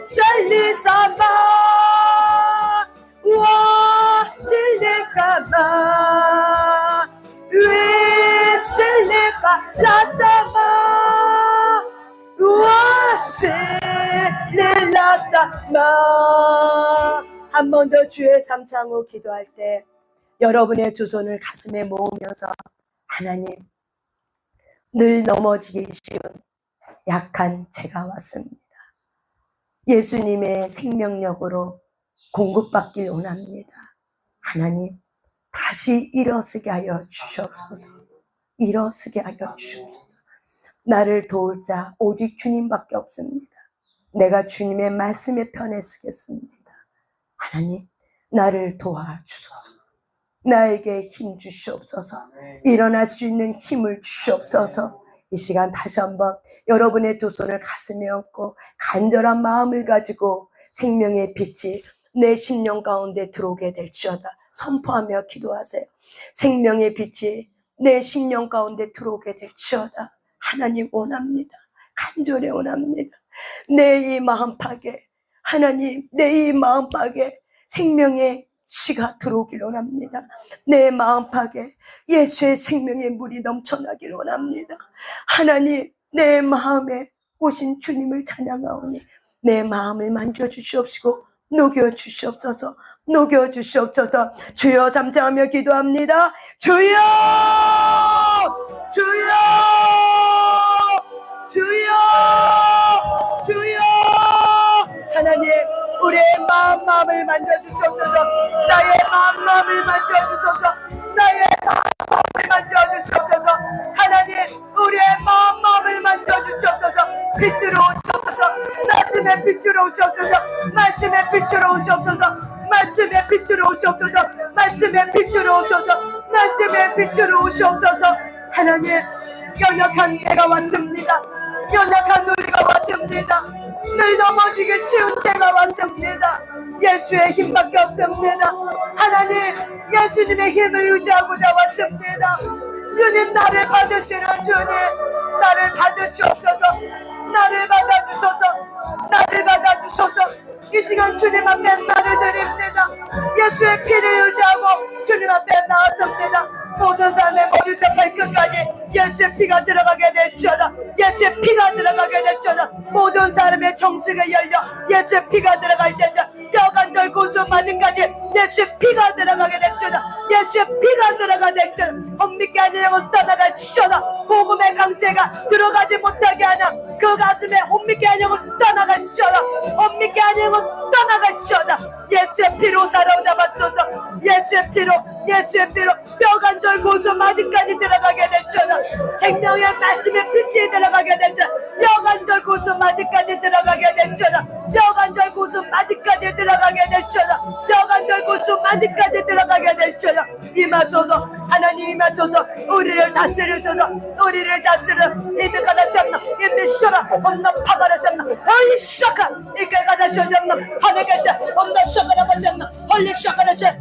胜利什么？我经历干嘛？越胜利吧，那什么？我是你那什么？ 한 번 더 주의 삼창으로 기도할 때 여러분의 두 손을 가슴에 모으면서 하나님, 늘 넘어지기 쉬운 약한 제가 왔습니다. 예수님의 생명력으로 공급받길 원합니다. 하나님, 다시 일어서게 하여 주시옵소서. 일어서게 하여 주시옵소서. 나를 도울 자 오직 주님밖에 없습니다. 내가 주님의 말씀에 편에 서겠습니다. 하나님, 나를 도와주소서. 나에게 힘 주시옵소서. 일어날 수 있는 힘을 주시옵소서. 이 시간 다시 한번 여러분의 두 손을 가슴에 얹고 간절한 마음을 가지고 생명의 빛이 내 심령 가운데 들어오게 될지어다 선포하며 기도하세요. 생명의 빛이 내 심령 가운데 들어오게 될지어다. 하나님 원합니다. 간절히 원합니다. 내 이 마음팍에, 하나님, 내 이 마음팍에 생명의 씨가 들어오길 원합니다. 내 마음팍에 예수의 생명의 물이 넘쳐나길 원합니다. 하나님, 내 마음에 오신 주님을 찬양하오니 내 마음을 만져주시옵시고 녹여주시옵소서. 녹여주시옵소서. 주여 삼창하며 기도합니다. 주여! 주여! 주여! 주여! 하나님, 우리의 마음을 만져주시옵소서. 나의 마음을 만져주소서. 나의 마음을 만져주시옵소서. 하나님, 우리의 마음을 만져주시옵소서. 빛으로 오시옵소서. 말씀의 빛으로 오시옵소서. 말씀의 빛으로 오시옵소서. 말씀의 빛으로 오시옵소서. 말씀의 빛으로 오시옵소서. 말씀의 빛으로 오시옵소서. 하나님, 연약한 내가 왔습니다. 연약한 우리가 왔습니다. 늘 넘어지기 쉬운 때가 왔습니다. 예수의 힘밖에 없습니다. 하나님, 예수님의 힘을 의지하고자 왔습니다. 주님, 나를 받으시는 주님, 나를 받으시옵소서. 나를 받아주소서. 나를 받아주소서. 이 시간 주님 앞에 나를 드립니다. 예수의 피를 의지하고 주님 앞에 나왔습니다. 모든 사람의 머리부터 발끝까지 예수의 피가 들어가게 될지어다. 예수의 피가 들어가게 될지어다. 모든 사람의 정수가 열려 예수의 피가 들어갈 때다. 뼈관절 고수 마디까지 예수의 피가 들어가게 될지어다. 예수의 피가 들어가게 될지어다. 헛믿게 하는 영은 떠나갈지어다. 복음의 강제가 들어가지 못하게 하는 그 가슴에 헛믿게 하는 영은 떠나갈지어다. 헛믿게 하는 영은 떠나갈지어다. 예수의 피로 사로잡았소서. 예수의 피로, 예수의 피로 뼈관절 고수 마디까지 들어가게 될지어다. 생명의 말씀의 빛이 들어가게 될지어다. 뼈관절 고수 마디까지 들어가게 될지어다. 뼈관절 고수 마디까지 들어가게 될지어다. 뼈관절 고수 마디까지 들어가게 될지어다. 임하소서. 하나님 임하소서. 우리를 다스리소서. 우리를 다스려 이미 가다셨나 이미 쉬어라 엄나 파가라셨나 얼리 시작하 이게 가다셨나 하늘께서 엄나 시작하라셨나 얼리 시작하라셨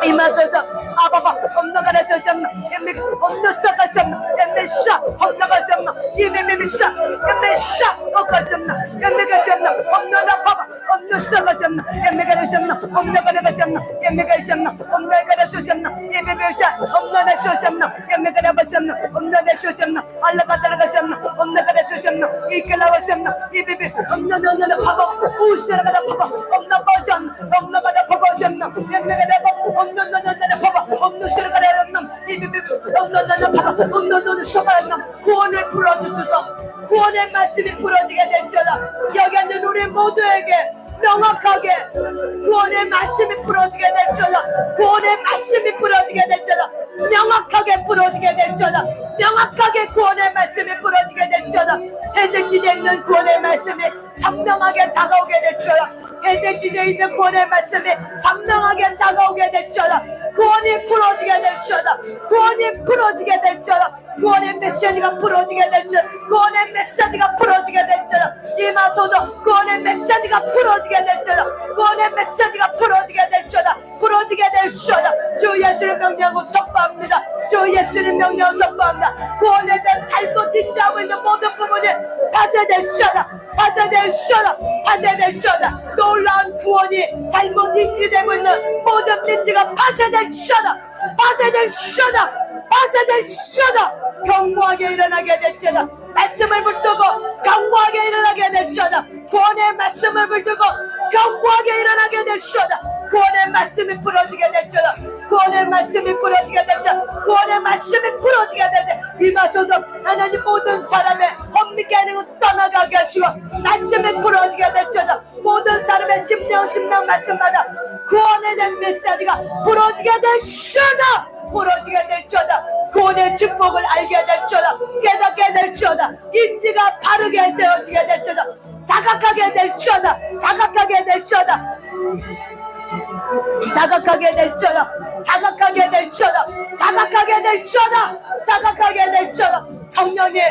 임하소서. 아바바 엄나가라셨나 이미 엄나 시작하셨나 이미 시작 엄나가셨나 이미 시작 이미 시작 어가셨나 이미 가셨나 엄나나 파바 엄나 시작하셨나 이미 가셨나 엄나가라셨나 이미 가셨나 엄나가라셨나 이미 시작 엄나나 쇼셨나 연매가라바셨나 엄나나 쇼셨나 알라가다라가셨나 엄나가라 쇼셨나 이끌라와셨나 이비비 엄나나나 파바 우시라가다 파바 엄나 바셨나 엄나가다 파바셨나 연매가라바 엄나나나 파바 엄누시라가라였나 이비비 엄나나나 파바 엄나나나 쇼가였나 구원을 풀어주소서. 구원의 말씀이 풀어지게 될지어다. 여기 있는 우리 모두에게 명확하게 구원의 말씀이 풀어지게 될지어다. 구원의 말씀이 풀어지게 될지어다. 명확하게 풀어지게 될지어다. 명확하게 구원의 말씀이 풀어지게 될지어다. 해적지대에 있는 구원의 말씀이 선명하게 다가오게 될지어다. 해적지대에 있는 구원의 말씀이 선명하게 다가오게 될지어다. 구원이 풀어지게 될지어다. 구원이 풀어지게 될지어다. 구원의 메시지가 풀어지게 될지어다. 구원의 메시지가 풀어지게 될지어다. 임하소서. 구원의 메시지가 풀어지게 될지어다. 구원의 메시지가 풀어지게 될지어다. 풀어지게 될지어다. 주 예수를 명령하고 선포합니다. 주 예수를 명령하고 선포합니다. 구원에 대한 잘못 인지하고 있는 모든 부분이 파쇄될지어다. 파쇄될지어다. 파쇄될지어다. 놀라운 구원이 잘못 인지되고 있는 모든 민지가 파쇄될지어다. 파쇄될지어다. 파쇄될지어다. 경고하게 일어나게 될지어다. 말씀을 붙들고 경고하게 일어나게 될지어다. 구원의 말씀을 붙들고 경고하게 일어나게 될지어다. 구원의 말씀이 부러지게 될지어다. 구원의 말씀이 부러지게 될지어다. 구원의 말씀이 부러지게 될지어다. 임하소서. 하나님 모든 사람의 헛믿게 하는 것을 떠나가게 하시고 말씀이 부러지게 될지어다. 모든 사람의 심령 말씀마다 구원에 대한 메시지가 부러지게 될지어다. 부러지게 될지어다. 구원의 축복을 알게 될지어다. 깨닫게 될지어다. 인지가 바르게 세워지게 될지어다. 자각하게 될지어다. 자각하게 될지어다. 자각하게 될지어다. 자각하게 될지어다. 자각하게 될지어다. 자각하게 될지어다. 성령님,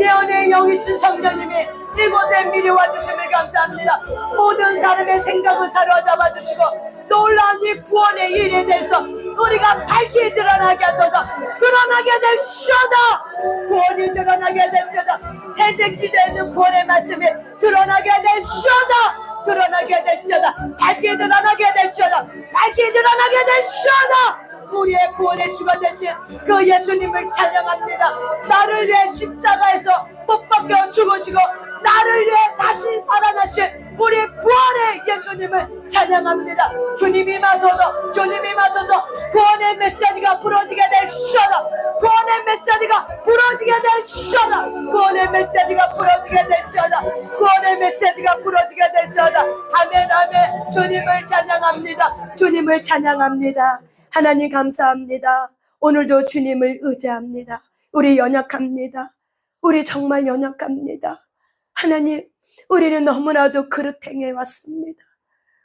예언의 영이신 성령님이 이곳에 미리 와주심을 감사합니다. 모든 사람의 생각을 사로잡아 주시고 놀라운 이 구원의 일에 대해서 우리가 밝히 드러나게 하소서. 드러나게 될지어다. 구원이 드러나게 될지어다. 해sek지대에 있는 구원의 말씀이 드러나게 될지어다. 드러나게 될지어다. 밝히 드러나게 될지어다. 밝히 드러나게 될지어다. 우리의 구원의 주가 되신 그 예수님을 찬양합니다. 나를 위해 십자가에서 못 박혀 죽으시고 나를 위해 다시 살아나신 우리 부활의 예수님을 찬양합니다. 주님이 마소서. 주님이 마소서. 구원의 메시지가 부러지게 될지어다. 구원의 메시지가 부러지게 될지어다. 구원의 메시지가 부러지게 될지어다. 구원의 메시지가 부러지게 될지어다. 아멘 아멘. 주님을 찬양합니다. 주님을 찬양합니다. 하나님 감사합니다. 오늘도 주님을 의지합니다. 우리 연약합니다. 우리 정말 연약합니다. 하나님, 우리는 너무나도 그릇 행해 왔습니다.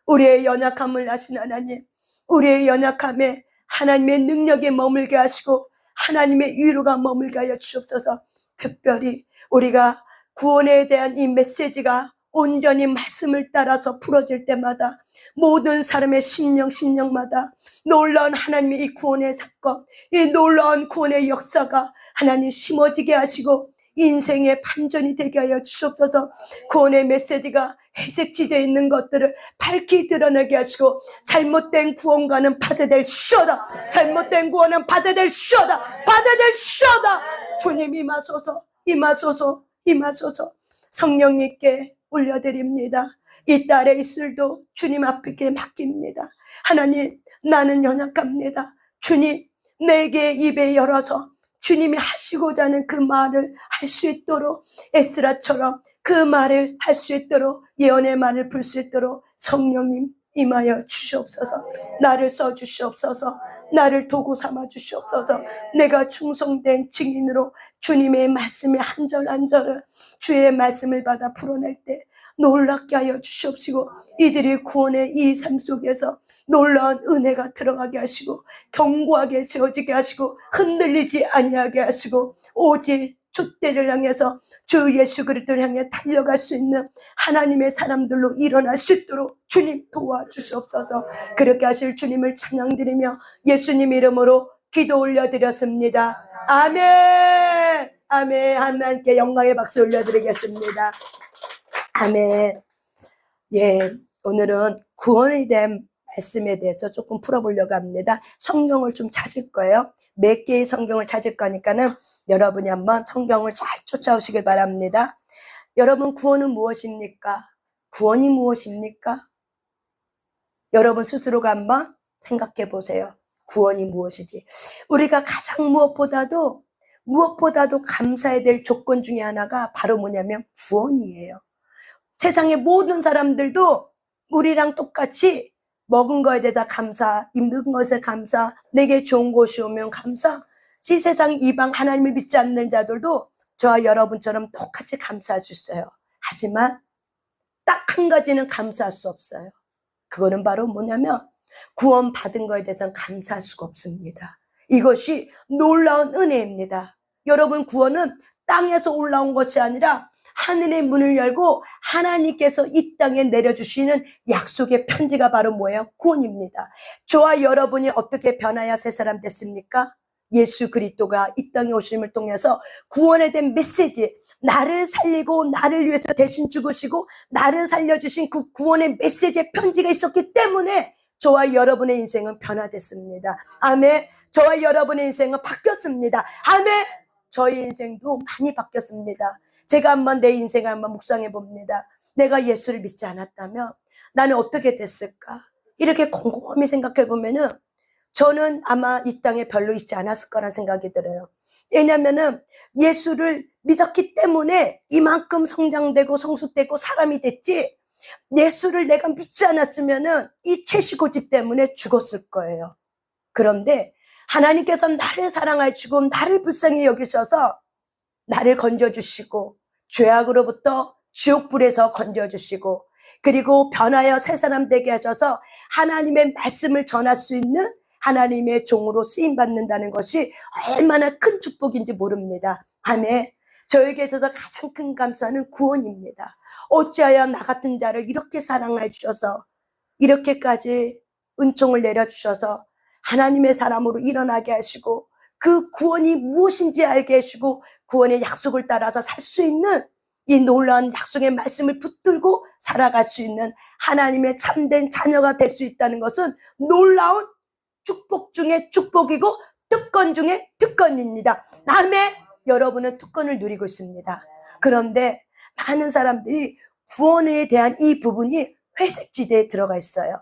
우리의 연약함을 아신 하나님, 우리의 연약함에 하나님의 능력이 머물게 하시고 하나님의 위로가 머물게 하여 주옵소서. 특별히 우리가 구원에 대한 이 메시지가 온전히 말씀을 따라서 풀어질 때마다 모든 사람의 심령마다 놀라운 하나님의 이 구원의 사건, 이 놀라운 구원의 역사가 하나님 심어지게 하시고 인생의 반전이 되게 하여 주옵소서. 구원의 메시지가 해색지되어 있는 것들을 밝히 드러나게 하시고 잘못된 구원과는 파쇄될 시오다. 잘못된 구원은 파쇄될 시오다. 파쇄될 시오다. 주님 임하소서. 임하소서. 임하소서. 성령님께 올려드립니다. 이 딸의 이슬도 주님 앞에 맡깁니다. 하나님, 나는 연약합니다. 주님, 내게 입에 열어서 주님이 하시고자 하는 그 말을 할 수 있도록 에스라처럼 그 말을 할 수 있도록 예언의 말을 불 수 있도록 성령님 임하여 주시옵소서. 나를 써주시옵소서. 나를 도구 삼아 주시옵소서. 내가 충성된 증인으로 주님의 말씀의 한 절 한 절을 주의 말씀을 받아 풀어낼 때 놀랍게 하여 주시옵시고 이들이 구원의 이 삶 속에서 놀라운 은혜가 들어가게 하시고 견고하게 세워지게 하시고 흔들리지 아니하게 하시고 오직 촛대를 향해서 주 예수 그리스도를 향해 달려갈 수 있는 하나님의 사람들로 일어날 수 있도록 주님 도와주시옵소서. 그렇게 하실 주님을 찬양드리며 예수님 이름으로 기도 올려드렸습니다. 아멘. 아멘. 하나님께 영광의 박수 올려드리겠습니다. 아멘. 예, 오늘은 구원에 대한 말씀에 대해서 조금 풀어보려고 합니다. 성경을 좀 찾을 거예요. 몇 개의 성경을 찾을 거니까는 여러분이 한번 성경을 잘 쫓아오시길 바랍니다. 여러분, 구원은 무엇입니까? 구원이 무엇입니까? 여러분 스스로가 한번 생각해 보세요. 구원이 무엇이지? 우리가 가장 무엇보다도 감사해야 될 조건 중에 하나가 바로 뭐냐면 구원이에요. 세상의 모든 사람들도 우리랑 똑같이 먹은 거에 대해서 감사, 입는 것에 감사, 내게 좋은 곳이 오면 감사. 이 세상 이방 하나님을 믿지 않는 자들도 저와 여러분처럼 똑같이 감사할 수 있어요. 하지만 딱 한 가지는 감사할 수 없어요. 그거는 바로 뭐냐면 구원 받은 거에 대해서는 감사할 수가 없습니다. 이것이 놀라운 은혜입니다. 여러분, 구원은 땅에서 올라온 것이 아니라 하늘의 문을 열고 하나님께서 이 땅에 내려주시는 약속의 편지가 바로 뭐예요? 구원입니다. 저와 여러분이 어떻게 변하여 새 사람 됐습니까? 예수 그리스도가 이 땅에 오심을 통해서 구원에 대한 메시지, 나를 살리고 나를 위해서 대신 죽으시고 나를 살려주신 그 구원의 메시지의 편지가 있었기 때문에 저와 여러분의 인생은 변화됐습니다. 아멘. 저와 여러분의 인생은 바뀌었습니다. 아멘. 저희 인생도 많이 바뀌었습니다. 제가 한번 내 인생을 한번 묵상해 봅니다. 내가 예수를 믿지 않았다면 나는 어떻게 됐을까? 이렇게 곰곰이 생각해 보면은 저는 아마 이 땅에 별로 있지 않았을 거란 생각이 들어요. 왜냐면은 예수를 믿었기 때문에 이만큼 성장되고 성숙되고 사람이 됐지, 예수를 내가 믿지 않았으면은 이 채식고집 때문에 죽었을 거예요. 그런데 하나님께서 나를 사랑하시고 나를 불쌍히 여기셔서 나를 건져주시고 죄악으로부터 지옥불에서 건져주시고 그리고 변하여 새 사람 되게 하셔서 하나님의 말씀을 전할 수 있는 하나님의 종으로 쓰임받는다는 것이 얼마나 큰 축복인지 모릅니다. 아멘. 저에게 있어서 가장 큰 감사는 구원입니다. 어찌하여 나 같은 자를 이렇게 사랑해 주셔서 이렇게까지 은총을 내려주셔서 하나님의 사람으로 일어나게 하시고 그 구원이 무엇인지 알게 하시고 구원의 약속을 따라서 살 수 있는 이 놀라운 약속의 말씀을 붙들고 살아갈 수 있는 하나님의 참된 자녀가 될 수 있다는 것은 놀라운 축복 중에 축복이고 특권 중에 특권입니다. 아멘. 여러분은 특권을 누리고 있습니다. 그런데 많은 사람들이 구원에 대한 이 부분이 회색지대에 들어가 있어요.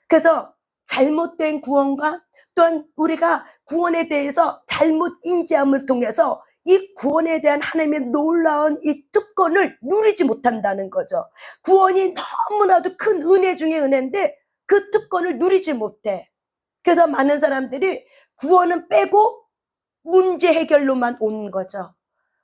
그래서 잘못된 구원과 또한 우리가 구원에 대해서 잘못 인지함을 통해서 이 구원에 대한 하나님의 놀라운 이 특권을 누리지 못한다는 거죠. 구원이 너무나도 큰 은혜 중에 은혜인데 그 특권을 누리지 못해. 그래서 많은 사람들이 구원은 빼고 문제 해결로만 온 거죠.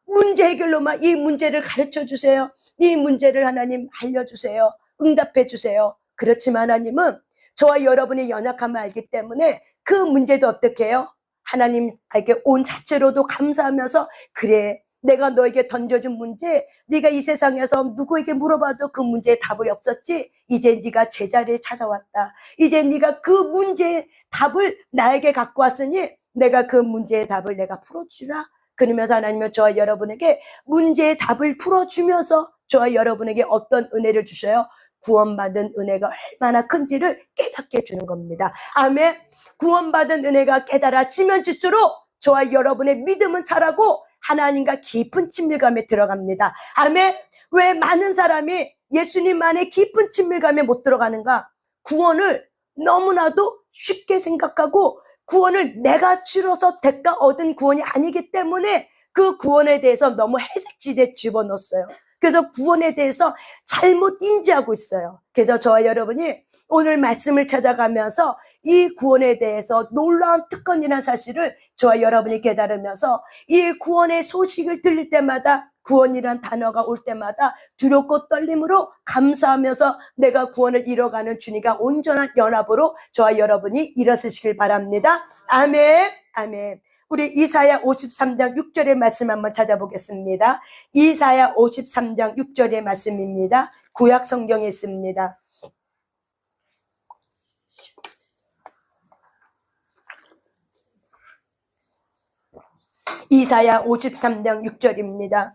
문제 해결로만 이 문제를 가르쳐 주세요. 이 문제를 하나님 알려주세요. 응답해 주세요. 그렇지만 하나님은 저와 여러분의 연약함을 알기 때문에 그 문제도 어떻게 해요? 하나님에게 온 자체로도 감사하면서 그래, 내가 너에게 던져준 문제, 네가 이 세상에서 누구에게 물어봐도 그 문제에 답이 없었지? 이제 네가 제자리에 찾아왔다. 이제 네가 그 문제의 답을 나에게 갖고 왔으니 내가 그 문제의 답을 내가 풀어주라. 그러면서 하나님은 저와 여러분에게 문제의 답을 풀어주면서 저와 여러분에게 어떤 은혜를 주셔요? 구원받은 은혜가 얼마나 큰지를 깨닫게 해주는 겁니다. 아멘. 구원받은 은혜가 깨달아지면 질수록 저와 여러분의 믿음은 자라고 하나님과 깊은 친밀감에 들어갑니다. 아멘. 왜 많은 사람이 예수님 안에 깊은 친밀감에 못 들어가는가? 구원을 너무나도 쉽게 생각하고 구원을 내가 치러서 대가 얻은 구원이 아니기 때문에 그 구원에 대해서 너무 해색지대에 집어넣었어요. 그래서 구원에 대해서 잘못 인지하고 있어요. 그래서 저와 여러분이 오늘 말씀을 찾아가면서 이 구원에 대해서 놀라운 특권이라는 사실을 저와 여러분이 깨달으면서 이 구원의 소식을 들릴 때마다 구원이란 단어가 올 때마다 두렵고 떨림으로 감사하면서 내가 구원을 이뤄가는 주님과 온전한 연합으로 저와 여러분이 일어서시길 바랍니다. 아멘. 아멘. 우리 이사야 53장 6절의 말씀 한번 찾아보겠습니다. 이사야 53장 6절의 말씀입니다. 구약 성경에 있습니다. 이사야 53장 6절입니다.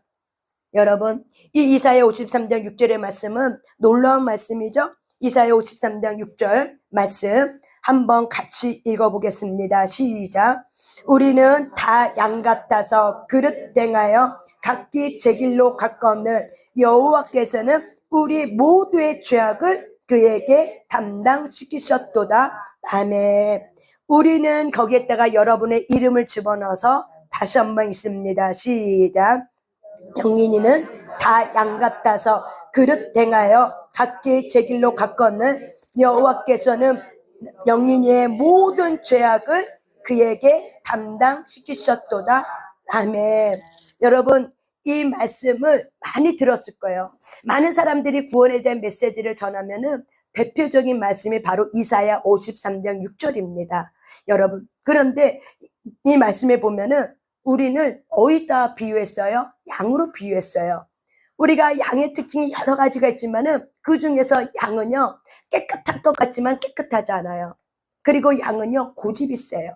여러분, 이 이사야 53장 6절의 말씀은 놀라운 말씀이죠. 이사야 53장 6절 말씀 한번 같이 읽어보겠습니다. 시작. 우리는 다 양 같아서 그릇 행하여 각기 제 길로 갔거늘 여호와께서는 우리 모두의 죄악을 그에게 담당시키셨도다. 아멘. 우리는 거기에다가 여러분의 이름을 집어넣어서 다시 한번 읽습니다. 시작. 영인이는 다 양 같아서 그릇 행하여 각기 제 길로 갔거늘 여호와께서는 영인이의 모든 죄악을 그에게 담당시키셨도다. 아멘. 여러분, 이 말씀을 많이 들었을 거예요. 많은 사람들이 구원에 대한 메시지를 전하면은 대표적인 말씀이 바로 이사야 53장 6절입니다. 여러분, 그런데 이 말씀에 보면은 우리는 어디다 비유했어요? 양으로 비유했어요. 우리가 양의 특징이 여러 가지가 있지만은 그 중에서 양은요, 깨끗할 것 같지만 깨끗하지 않아요. 그리고 양은요, 고집이 세요.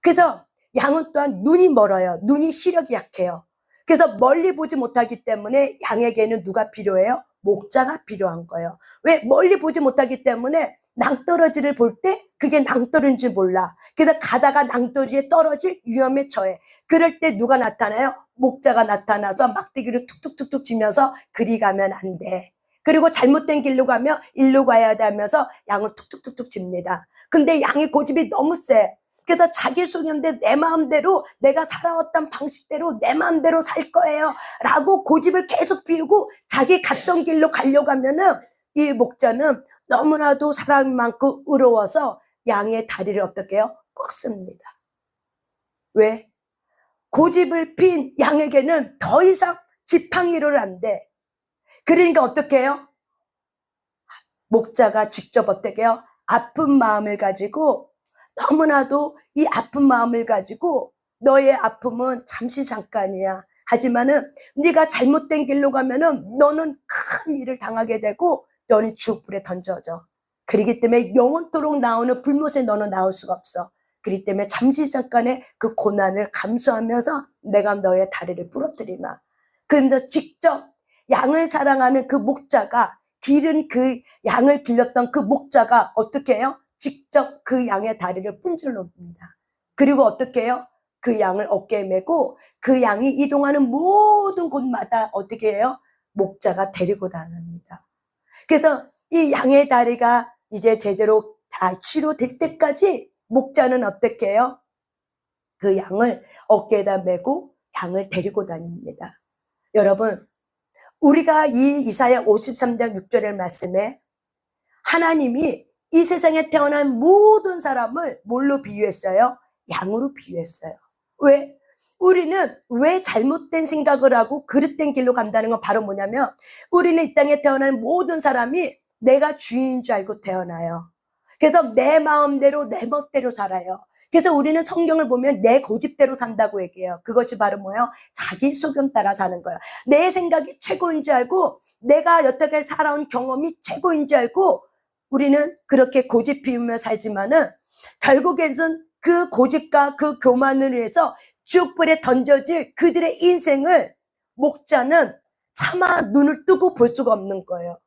그래서 양은 또한 눈이 멀어요. 눈이 시력이 약해요. 그래서 멀리 보지 못하기 때문에 양에게는 누가 필요해요? 목자가 필요한 거예요. 왜? 멀리 보지 못하기 때문에 낭떠러지를 볼 때 그게 낭떠러지인지 몰라. 그래서 가다가 낭떠러지에 떨어질 위험에 처해. 그럴 때 누가 나타나요? 목자가 나타나서 막대기를 툭툭툭툭 치면서 그리 가면 안 돼. 그리고 잘못된 길로 가면 일로 가야 돼 하면서 양을 툭툭툭툭 칩니다. 근데 양의 고집이 너무 세. 그래서 자기 속였는데 내 마음대로 내가 살아왔던 방식대로 내 마음대로 살 거예요 라고 고집을 계속 피우고 자기 갔던 길로 가려고 하면은 이 목자는 너무나도 사람이 많고 의로워서 양의 다리를 어떻게 해요? 꺾습니다. 왜? 고집을 핀 양에게는 더 이상 지팡이를 안 돼. 그러니까 어떻게 해요? 목자가 직접 어떻게 해요? 아픈 마음을 가지고 너무나도 이 아픈 마음을 가지고 너의 아픔은 잠시 잠깐이야. 하지만은 네가 잘못된 길로 가면은 너는 큰 일을 당하게 되고 너는 지옥불에 던져져. 그렇기 때문에 영원토록 나오는 불못에 너는 나올 수가 없어. 그렇기 때문에 잠시 잠깐의 그 고난을 감수하면서 내가 너의 다리를 부러뜨리마. 그래서 직접 양을 사랑하는 그 목자가 기른 그 양을 빌렸던 그 목자가 어떻게 해요? 직접 그 양의 다리를 분질러 봅니다. 그리고 어떻게 해요? 그 양을 어깨에 메고 그 양이 이동하는 모든 곳마다 어떻게 해요? 목자가 데리고 다닙니다. 그래서 이 양의 다리가 이제 제대로 다 치료될 때까지 목자는 어떻게 해요? 그 양을 어깨에다 메고 양을 데리고 다닙니다. 여러분, 우리가 이 이사야 53장 6절의 말씀에 하나님이 이 세상에 태어난 모든 사람을 뭘로 비유했어요? 양으로 비유했어요. 왜? 우리는 왜 잘못된 생각을 하고 그릇된 길로 간다는 건 바로 뭐냐면 우리는 이 땅에 태어난 모든 사람이 내가 주인인 줄 알고 태어나요. 그래서 내 마음대로 내 멋대로 살아요. 그래서 우리는 성경을 보면 내 고집대로 산다고 얘기해요. 그것이 바로 뭐예요? 자기 소견 따라 사는 거예요. 내 생각이 최고인 줄 알고 내가 여태까지 살아온 경험이 최고인 줄 알고 우리는 그렇게 고집 피우며 살지만은 결국에는 그 고집과 그 교만을 위해서 지옥불에 던져질 그들의 인생을 목자는 차마 눈을 뜨고 볼 수가 없는 거예요.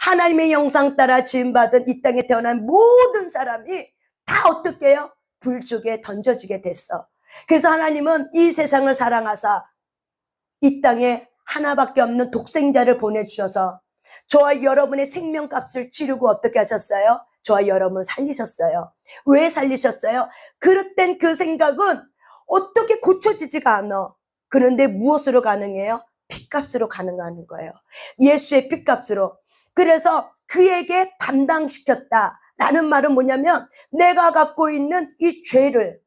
하나님의 형상 따라 지음받은 이 땅에 태어난 모든 사람이 다 어떻게 해요? 불쪽에 던져지게 됐어. 그래서 하나님은 이 세상을 사랑하사 이 땅에 하나밖에 없는 독생자를 보내주셔서 저와 여러분의 생명값을 치르고 어떻게 하셨어요? 저와 여러분 살리셨어요. 왜 살리셨어요? 그릇된 그 생각은 어떻게 고쳐지지가 않아. 그런데 무엇으로 가능해요? 피값으로 가능한 거예요. 예수의 피값으로. 그래서 그에게 담당시켰다라는 말은 뭐냐면 내가 갖고 있는 이 죄를,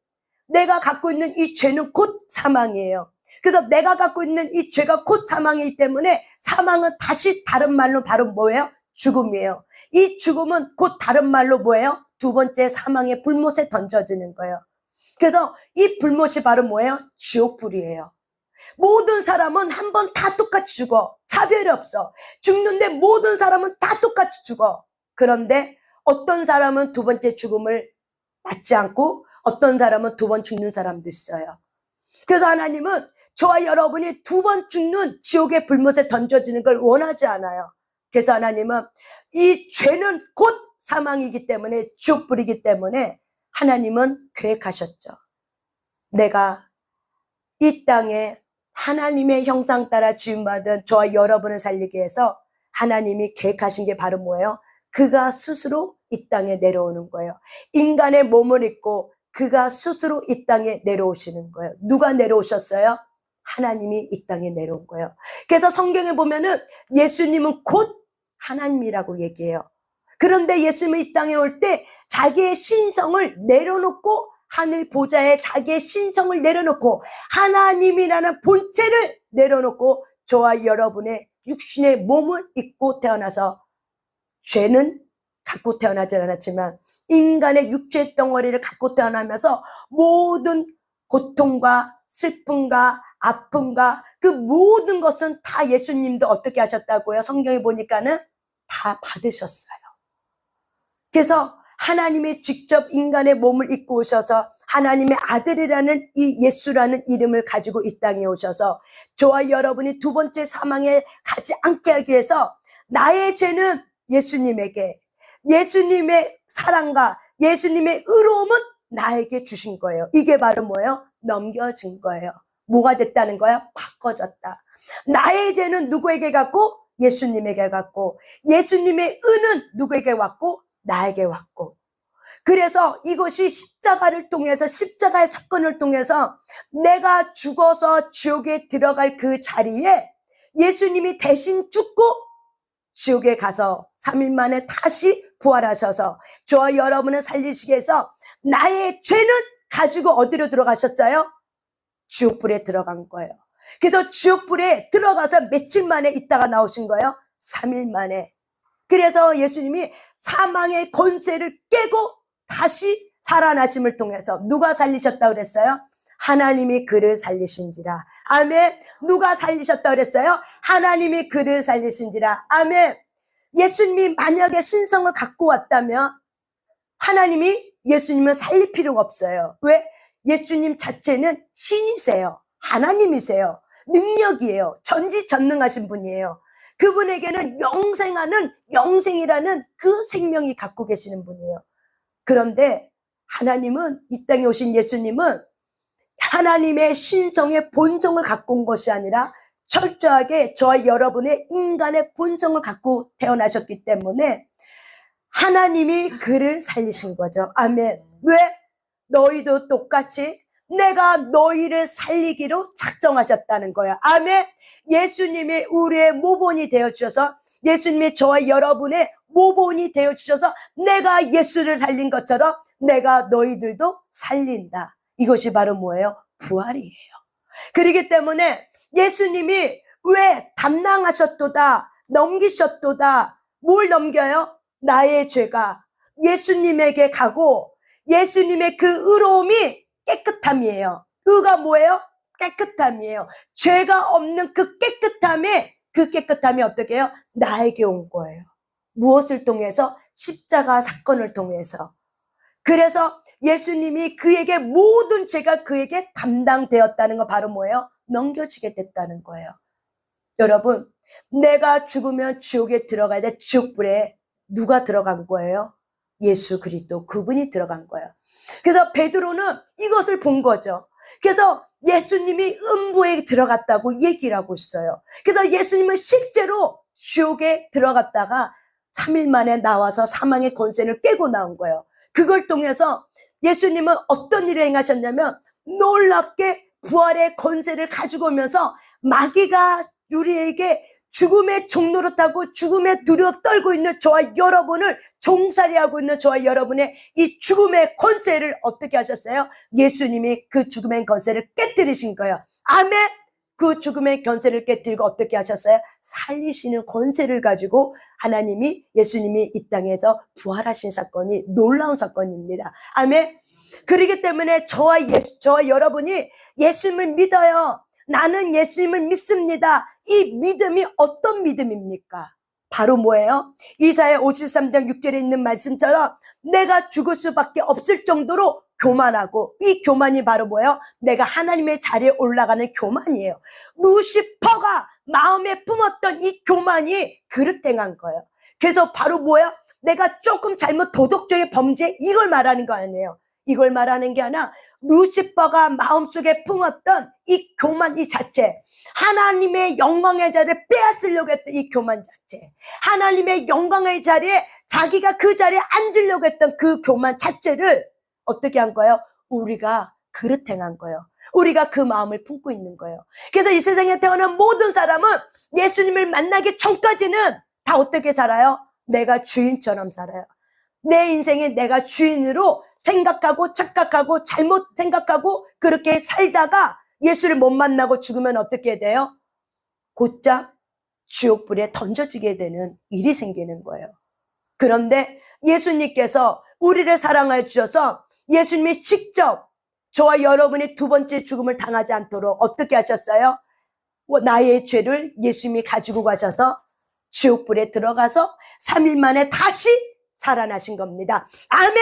내가 갖고 있는 이 죄는 곧 사망이에요. 그래서 내가 갖고 있는 이 죄가 곧 사망이기 때문에 사망은 다시 다른 말로 바로 뭐예요? 죽음이에요. 이 죽음은 곧 다른 말로 뭐예요? 두 번째 사망의 불못에 던져지는 거예요. 그래서 이 불못이 바로 뭐예요? 지옥불이에요. 모든 사람은 한 번 다 똑같이 죽어. 차별이 없어. 죽는데 모든 사람은 다 똑같이 죽어. 그런데 어떤 사람은 두 번째 죽음을 맞지 않고 어떤 사람은 두 번 죽는 사람도 있어요. 그래서 하나님은 저와 여러분이 두 번 죽는 지옥의 불못에 던져지는 걸 원하지 않아요. 그래서 하나님은 이 죄는 곧 사망이기 때문에 지옥불이기 때문에 하나님은 계획하셨죠. 내가 이 땅에 하나님의 형상 따라 지음받은 저와 여러분을 살리기 위해서 하나님이 계획하신 게 바로 뭐예요? 그가 스스로 이 땅에 내려오는 거예요. 인간의 몸을 입고 그가 스스로 이 땅에 내려오시는 거예요. 누가 내려오셨어요? 하나님이 이 땅에 내려온 거예요. 그래서 성경에 보면은 예수님은 곧 하나님이라고 얘기해요. 그런데 예수님이 이 땅에 올 때 자기의 신성을 내려놓고 하늘 보좌에 자기의 신성을 내려놓고 하나님이라는 본체를 내려놓고 저와 여러분의 육신의 몸을 입고 태어나서 죄는 갖고 태어나지 않았지만 인간의 육체의 덩어리를 갖고 태어나면서 모든 고통과 슬픔과 아픔과 그 모든 것은 다 예수님도 어떻게 하셨다고요? 성경에 보니까는 다 받으셨어요. 그래서 하나님이 직접 인간의 몸을 입고 오셔서 하나님의 아들이라는 이 예수라는 이름을 가지고 이 땅에 오셔서 저와 여러분이 두 번째 사망에 가지 않게 하기 위해서 나의 죄는 예수님에게, 예수님의 사랑과 예수님의 의로움은 나에게 주신 거예요. 이게 바로 뭐예요? 넘겨진 거예요. 뭐가 됐다는 거예요? 바꿔졌다. 나의 죄는 누구에게 갔고? 예수님에게 갔고, 예수님의 의는 누구에게 왔고? 나에게 왔고. 그래서 이것이 십자가를 통해서, 십자가의 사건을 통해서 내가 죽어서 지옥에 들어갈 그 자리에 예수님이 대신 죽고 지옥에 가서 3일 만에 다시 부활하셔서 저와 여러분을 살리시기 위해서 나의 죄는 가지고 어디로 들어가셨어요? 지옥불에 들어간 거예요. 그래서 지옥불에 들어가서 며칠 만에 있다가 나오신 거예요? 3일 만에. 그래서 예수님이 사망의 권세를 깨고 다시 살아나심을 통해서 누가 살리셨다고 그랬어요? 하나님이 그를 살리신지라. 아멘. 누가 살리셨다고 그랬어요? 하나님이 그를 살리신지라. 아멘. 예수님이 만약에 신성을 갖고 왔다면 하나님이 예수님을 살릴 필요가 없어요. 왜? 예수님 자체는 신이세요. 하나님이세요. 능력이에요. 전지전능하신 분이에요. 그분에게는 영생하는 영생이라는 그 생명이 갖고 계시는 분이에요. 그런데 하나님은, 이 땅에 오신 예수님은 하나님의 신성의 본성을 갖고 온 것이 아니라 철저하게 저와 여러분의 인간의 본성을 갖고 태어나셨기 때문에 하나님이 그를 살리신 거죠. 아멘. 왜? 너희도 똑같이 내가 너희를 살리기로 작정하셨다는 거예요. 아멘. 예수님이 우리의 모본이 되어주셔서, 예수님이 저와 여러분의 모본이 되어주셔서 내가 예수를 살린 것처럼 내가 너희들도 살린다. 이것이 바로 뭐예요? 부활이에요. 그렇기 때문에 예수님이 왜 담당하셨도다, 넘기셨도다, 뭘 넘겨요? 나의 죄가 예수님에게 가고 예수님의 그 의로움이 깨끗함이에요. 의가 뭐예요? 깨끗함이에요. 죄가 없는 그 깨끗함이 어떻게 해요? 나에게 온 거예요. 무엇을 통해서? 십자가 사건을 통해서. 그래서 예수님이 그에게 모든 죄가 그에게 담당되었다는 거 바로 뭐예요? 넘겨지게 됐다는 거예요. 여러분, 내가 죽으면 지옥에 들어가야 돼. 지옥불에 누가 들어간 거예요? 예수 그리스도, 그분이 들어간 거예요. 그래서 베드로는 이것을 본 거죠. 그래서 예수님이 음부에 들어갔다고 얘기를 하고 있어요. 그래서 예수님은 실제로 지옥에 들어갔다가 3일 만에 나와서 사망의 권세를 깨고 나온 거예요. 그걸 통해서 예수님은 어떤 일을 행하셨냐면 놀랍게 부활의 권세를 가지고 오면서 마귀가 우리에게 죽음의 종로로 타고 죽음의 두려워 떨고 있는 저와 여러분을 종살이하고 있는 저와 여러분의 이 죽음의 권세를 어떻게 하셨어요? 예수님이 그 죽음의 권세를 깨뜨리신 거예요. 아멘. 그 죽음의 권세를 깨뜨리고 어떻게 하셨어요? 살리시는 권세를 가지고 하나님이, 예수님이 이 땅에서 부활하신 사건이 놀라운 사건입니다. 아멘. 그렇기 때문에 저와 여러분이 예수님을 믿어요. 나는 예수님을 믿습니다. 이 믿음이 어떤 믿음입니까? 바로 뭐예요? 이사야 53장 6절에 있는 말씀처럼 내가 죽을 수밖에 없을 정도로 교만하고, 이 교만이 바로 뭐예요? 내가 하나님의 자리에 올라가는 교만이에요. 루시퍼가 마음에 품었던 이 교만이 그릇 행한 거예요. 그래서 바로 뭐예요? 내가 조금 잘못 도덕적인 범죄, 이걸 말하는 거 아니에요. 이걸 말하는 게 아니라 루시퍼가 마음속에 품었던 이 교만 이 자체, 하나님의 영광의 자리를 빼앗으려고 했던 이 교만 자체, 하나님의 영광의 자리에 자기가 그 자리에 앉으려고 했던 그 교만 자체를 어떻게 한 거예요? 우리가 그릇 행한 거예요. 우리가 그 마음을 품고 있는 거예요. 그래서 이 세상에 태어난 모든 사람은 예수님을 만나기 전까지는 다 어떻게 살아요? 내가 주인처럼 살아요. 내 인생에 내가 주인으로 생각하고 착각하고 잘못 생각하고 그렇게 살다가 예수를 못 만나고 죽으면 어떻게 돼요? 곧장 지옥불에 던져지게 되는 일이 생기는 거예요. 그런데 예수님께서 우리를 사랑해 주셔서 예수님이 직접 저와 여러분이 두 번째 죽음을 당하지 않도록 어떻게 하셨어요? 나의 죄를 예수님이 가지고 가셔서 지옥불에 들어가서 3일 만에 다시 살아나신 겁니다. 아멘!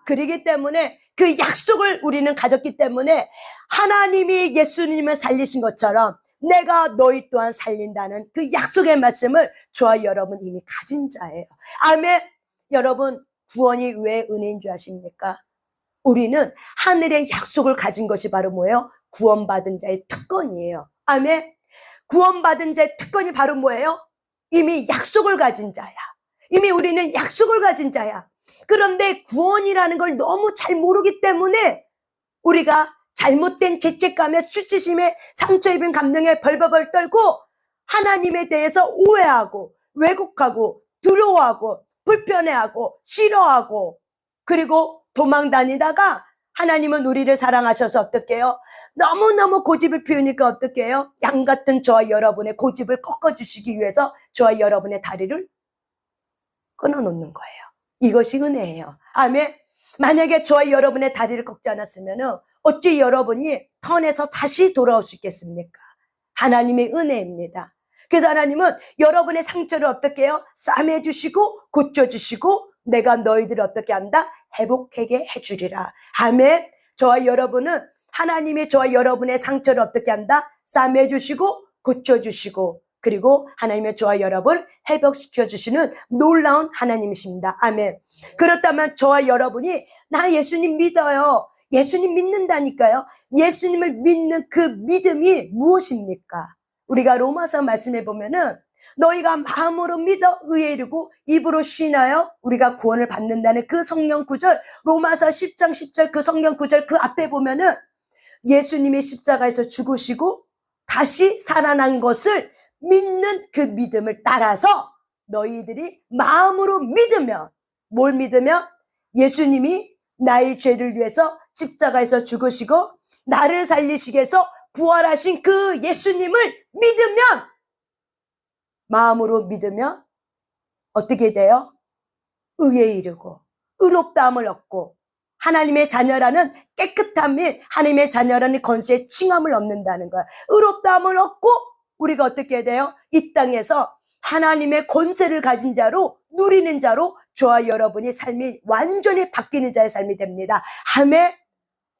그러기 때문에 그 약속을 우리는 가졌기 때문에 하나님이 예수님을 살리신 것처럼 내가 너희 또한 살린다는 그 약속의 말씀을 저와 여러분 이미 가진 자예요. 아멘. 여러분, 구원이 왜 은혜인 줄 아십니까? 우리는 하늘의 약속을 가진 것이 바로 뭐예요? 구원받은 자의 특권이에요. 아멘. 구원받은 자의 특권이 바로 뭐예요? 이미 약속을 가진 자야. 이미 우리는 약속을 가진 자야. 그런데 구원이라는 걸 너무 잘 모르기 때문에 우리가 잘못된 죄책감에 수치심에 상처 입은 감정에 벌벌벌 떨고 하나님에 대해서 오해하고 왜곡하고 두려워하고 불편해하고 싫어하고 그리고 도망 다니다가 하나님은 우리를 사랑하셔서 어떻게 해요? 너무너무 고집을 피우니까 어떻게 해요? 양 같은 저와 여러분의 고집을 꺾어주시기 위해서 저와 여러분의 다리를 끊어놓는 거예요. 이것이 은혜예요. 아멘. 만약에 저와 여러분의 다리를 꺾지 않았으면 어찌 여러분이 턴에서 다시 돌아올 수 있겠습니까? 하나님의 은혜입니다. 그래서 하나님은 여러분의 상처를 어떻게 해요? 싸매주시고 고쳐주시고 내가 너희들을 어떻게 한다? 회복하게 해주리라. 아멘. 저와 여러분은 하나님이 저와 여러분의 상처를 어떻게 한다? 싸매주시고 고쳐주시고 그리고 하나님의 저와 여러분을 회복시켜주시는 놀라운 하나님이십니다. 아멘. 그렇다면 저와 여러분이 나 예수님 믿어요. 예수님 믿는다니까요. 예수님을 믿는 그 믿음이 무엇입니까? 우리가 로마서 말씀해 보면은 너희가 마음으로 믿어 의에 이르고 입으로 신하여 우리가 구원을 받는다는 그 성경 구절, 로마서 10장 10절 그 성경 구절 그 앞에 보면은 예수님이 십자가에서 죽으시고 다시 살아난 것을 믿는 그 믿음을 따라서 너희들이 마음으로 믿으면 뭘 믿으면 예수님이 나의 죄를 위해서 십자가에서 죽으시고 나를 살리시기 위해서 부활하신 그 예수님을 믿으면 마음으로 믿으면 어떻게 돼요? 의에 이르고 의롭다함을 얻고 하나님의 자녀라는 깨끗함 및 하나님의 자녀라는 권세의 칭함을 얻는다는 거야. 의롭다함을 얻고 우리가 어떻게 돼요? 이 땅에서 하나님의 권세를 가진 자로 누리는 자로 저와 여러분이 삶이 완전히 바뀌는 자의 삶이 됩니다. 아멘.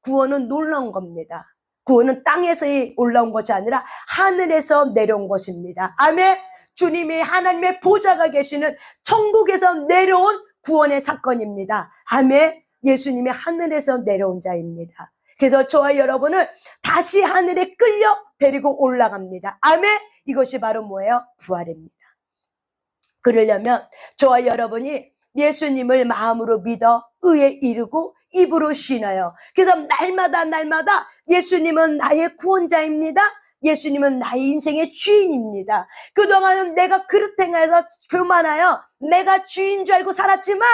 구원은 놀라운 겁니다. 구원은 땅에서 올라온 것이 아니라 하늘에서 내려온 것입니다. 아멘. 주님이 하나님의 보좌가 계시는 천국에서 내려온 구원의 사건입니다. 아멘. 예수님이 하늘에서 내려온 자입니다. 그래서 저와 여러분을 다시 하늘에 끌려 데리고 올라갑니다. 아멘. 이것이 바로 뭐예요? 부활입니다. 그러려면 저와 여러분이 예수님을 마음으로 믿어 의에 이르고 입으로 신하여 그래서 날마다 예수님은 나의 구원자입니다. 예수님은 나의 인생의 주인입니다. 그동안은 내가 그릇 행해서 교만하여 내가 주인 줄 알고 살았지만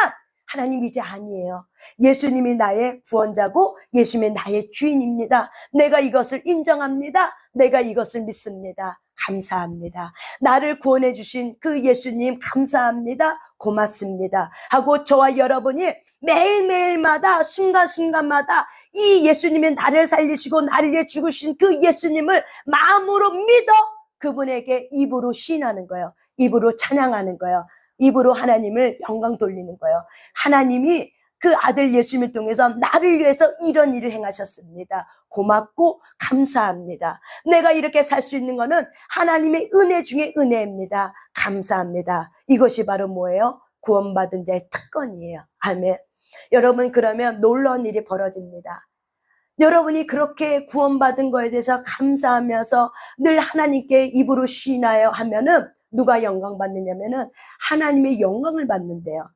하나님 이제 아니에요. 예수님이 나의 구원자고 예수님이 나의 주인입니다. 내가 이것을 인정합니다. 내가 이것을 믿습니다. 감사합니다. 나를 구원해 주신 그 예수님 감사합니다. 고맙습니다. 하고 저와 여러분이 매일매일마다 순간순간마다 이 예수님이 나를 살리시고 나를 위해 죽으신 그 예수님을 마음으로 믿어 그분에게 입으로 시인하는 거예요. 입으로 찬양하는 거예요. 입으로 하나님을 영광 돌리는 거예요. 하나님이 그 아들 예수님을 통해서 나를 위해서 이런 일을 행하셨습니다. 고맙고 감사합니다. 내가 이렇게 살 수 있는 거는 하나님의 은혜 중에 은혜입니다. 감사합니다. 이것이 바로 뭐예요? 구원받은 자의 특권이에요. 아멘. 여러분, 그러면 놀라운 일이 벌어집니다. 여러분이 그렇게 구원받은 거에 대해서 감사하면서 늘 하나님께 입으로 시인하여 하면은 누가 영광 받느냐면은 하나님의 영광을 받는데요.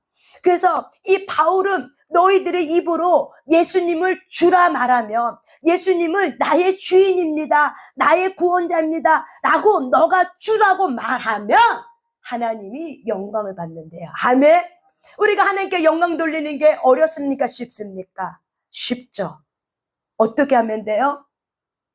그래서 이 바울은 너희들의 입으로 예수님을 주라 말하면 예수님을 나의 주인입니다. 나의 구원자입니다. 라고 너가 주라고 말하면 하나님이 영광을 받는데요. 아멘. 우리가 하나님께 영광 돌리는 게 어렵습니까? 쉽습니까? 쉽죠. 어떻게 하면 돼요?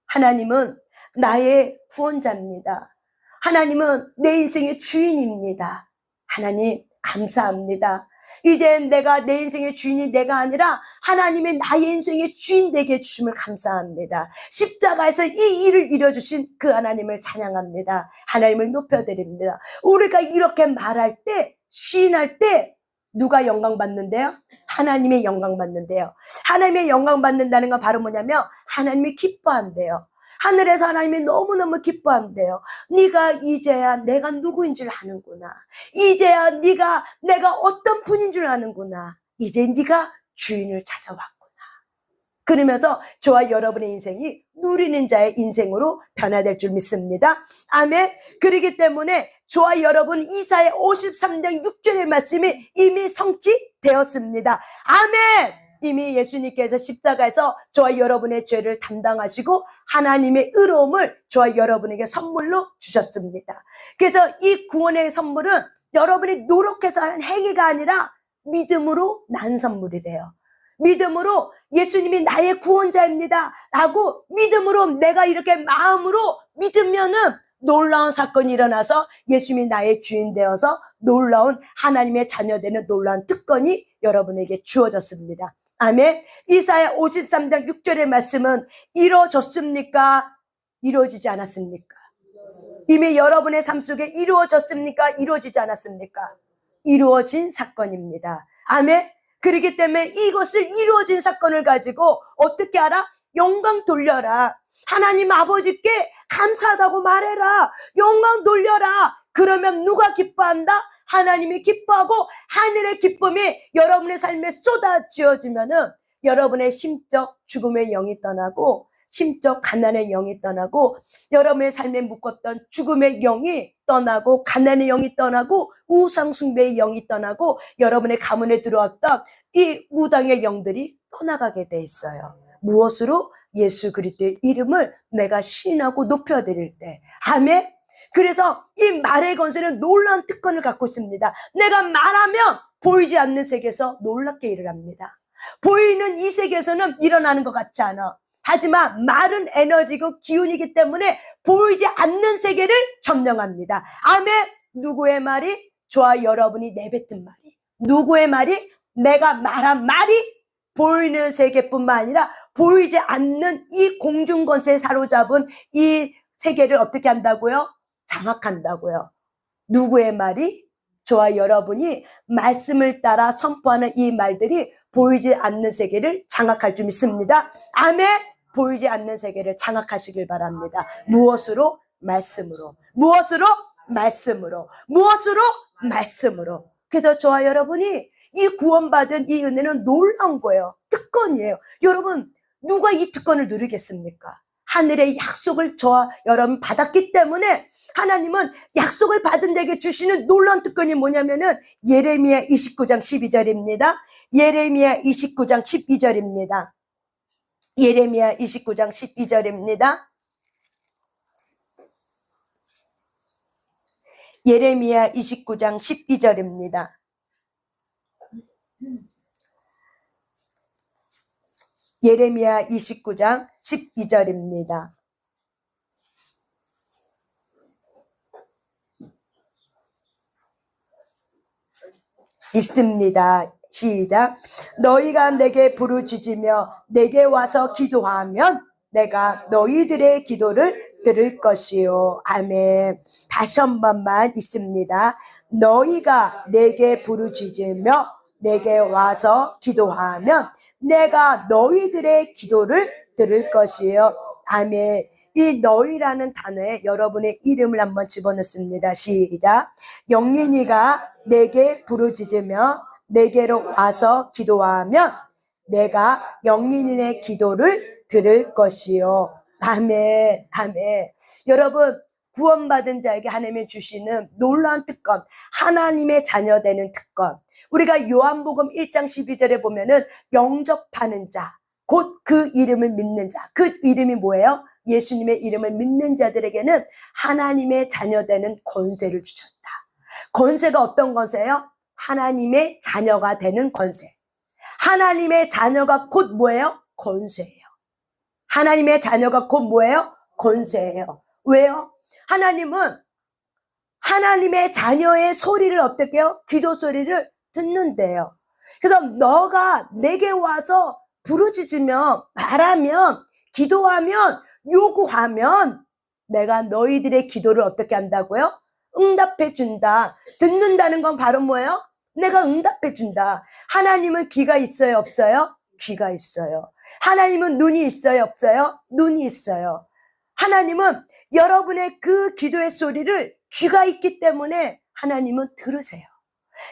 하나님은 나의 구원자입니다. 하나님은 내 인생의 주인입니다. 하나님 감사합니다. 이제 내가 내 인생의 주인이 내가 아니라 하나님의 나의 인생의 주인 되게 해주심을 감사합니다. 십자가에서 이 일을 이뤄주신 그 하나님을 찬양합니다. 하나님을 높여드립니다. 우리가 이렇게 말할 때, 시인할 때 누가 영광 받는데요? 하나님의 영광 받는데요. 하나님의 영광 받는다는 건 바로 뭐냐면 하나님이 기뻐한대요. 하늘에서 하나님이 너무너무 기뻐한대요. 네가 이제야 내가 누구인 줄 아는구나. 이제야 내가 어떤 분인 줄 아는구나. 이제 네가 주인을 찾아왔구나. 그러면서 저와 여러분의 인생이 누리는 자의 인생으로 변화될 줄 믿습니다. 아멘. 그렇기 때문에 저와 여러분 이사야 53장 6절의 말씀이 이미 성취되었습니다. 아멘. 이미 예수님께서 십자가에서 저와 여러분의 죄를 담당하시고 하나님의 의로움을 저와 여러분에게 선물로 주셨습니다. 그래서 이 구원의 선물은 여러분이 노력해서 하는 행위가 아니라 믿음으로 난 선물이래요. 믿음으로 예수님이 나의 구원자입니다 라고 믿음으로 내가 이렇게 마음으로 믿으면은 놀라운 사건이 일어나서 예수님이 나의 주인 되어서 놀라운 하나님의 자녀되는 놀라운 특권이 여러분에게 주어졌습니다. 아멘. 이사야 53장 6절의 말씀은 이루어졌습니까? 이루어지지 않았습니까? 이미 여러분의 삶 속에 이루어졌습니까? 이루어지지 않았습니까? 이루어진 사건입니다. 아멘. 그렇기 때문에 이것을 이루어진 사건을 가지고 어떻게 하라? 영광 돌려라. 하나님 아버지께 감사하다고 말해라. 영광 돌려라. 그러면 누가 기뻐한다? 하나님이 기뻐하고 하늘의 기쁨이 여러분의 삶에 쏟아지어지면은 여러분의 심적 죽음의 영이 떠나고 심적 가난의 영이 떠나고 여러분의 삶에 묶었던 죽음의 영이 떠나고 가난의 영이 떠나고 우상 숭배의 영이 떠나고 여러분의 가문에 들어왔던 이 무당의 영들이 떠나가게 돼 있어요. 무엇으로? 예수 그리스도의 이름을 내가 신하고 높여드릴 때. 아멘. 그래서 이 말의 권세는 놀라운 특권을 갖고 있습니다. 내가 말하면 보이지 않는 세계에서 놀랍게 일어납니다. 보이는 이 세계에서는 일어나는 것 같지 않아. 하지만 말은 에너지고 기운이기 때문에 보이지 않는 세계를 점령합니다. 아멘. 누구의 말이? 저와 여러분이 내뱉은 말이. 누구의 말이? 내가 말한 말이 보이는 세계뿐만 아니라 보이지 않는 이 공중권세에 사로잡은 이 세계를 어떻게 한다고요? 장악한다고요. 누구의 말이? 저와 여러분이 말씀을 따라 선포하는 이 말들이 보이지 않는 세계를 장악할 줄 믿습니다. 아멘. 보이지 않는 세계를 장악하시길 바랍니다. 무엇으로? 말씀으로. 무엇으로? 말씀으로. 무엇으로? 말씀으로. 그래서 저와 여러분이 이 구원받은 이 은혜는 놀라운 거예요. 특권이에요. 여러분, 누가 이 특권을 누리겠습니까? 하늘의 약속을 저와 여러분 받았기 때문에 하나님은 약속을 받은 자에게 주시는 놀라운 특권이 뭐냐면은 예레미야 29장 12절입니다. 예레미야 29장 12절입니다. 예레미야 29장 12절입니다. 예레미야 29장 12절입니다. 예레미야 29장 12절입니다. 있습니다. 시작. 너희가 내게 부르짖으며 내게 와서 기도하면 내가 너희들의 기도를 들을 것이요. 아멘. 다시 한 번만 있습니다. 너희가 내게 부르짖으며 내게 와서 기도하면 내가 너희들의 기도를 들을 것이요. 아멘. 이 너희라는 단어에 여러분의 이름을 한번 집어넣습니다. 시작. 영린이가 내게 부르짖으며 내게로 와서 기도하면 내가 영린이의 기도를 들을 것이요. 아멘. 아멘. 여러분, 구원받은 자에게 하나님이 주시는 놀라운 특권, 하나님의 자녀 되는 특권. 우리가 요한복음 1장 12절에 보면은 영접하는 자, 곧 그 이름을 믿는 자. 그 이름이 뭐예요? 예수님의 이름을 믿는 자들에게는 하나님의 자녀 되는 권세를 주셨다. 권세가 어떤 권세예요? 하나님의 자녀가 되는 권세. 하나님의 자녀가 곧 뭐예요? 권세예요. 하나님의 자녀가 곧 뭐예요? 권세예요. 왜요? 하나님은 하나님의 자녀의 소리를 어떻게 해요? 기도 소리를 듣는데요. 그래서 너가 내게 와서 부르짖으면, 말하면, 기도하면, 요구하면 내가 너희들의 기도를 어떻게 한다고요? 응답해 준다. 듣는다는 건 바로 뭐예요? 내가 응답해 준다. 하나님은 귀가 있어요, 없어요? 귀가 있어요. 하나님은 눈이 있어요, 없어요? 눈이 있어요. 하나님은 여러분의 그 기도의 소리를 귀가 있기 때문에 하나님은 들으세요.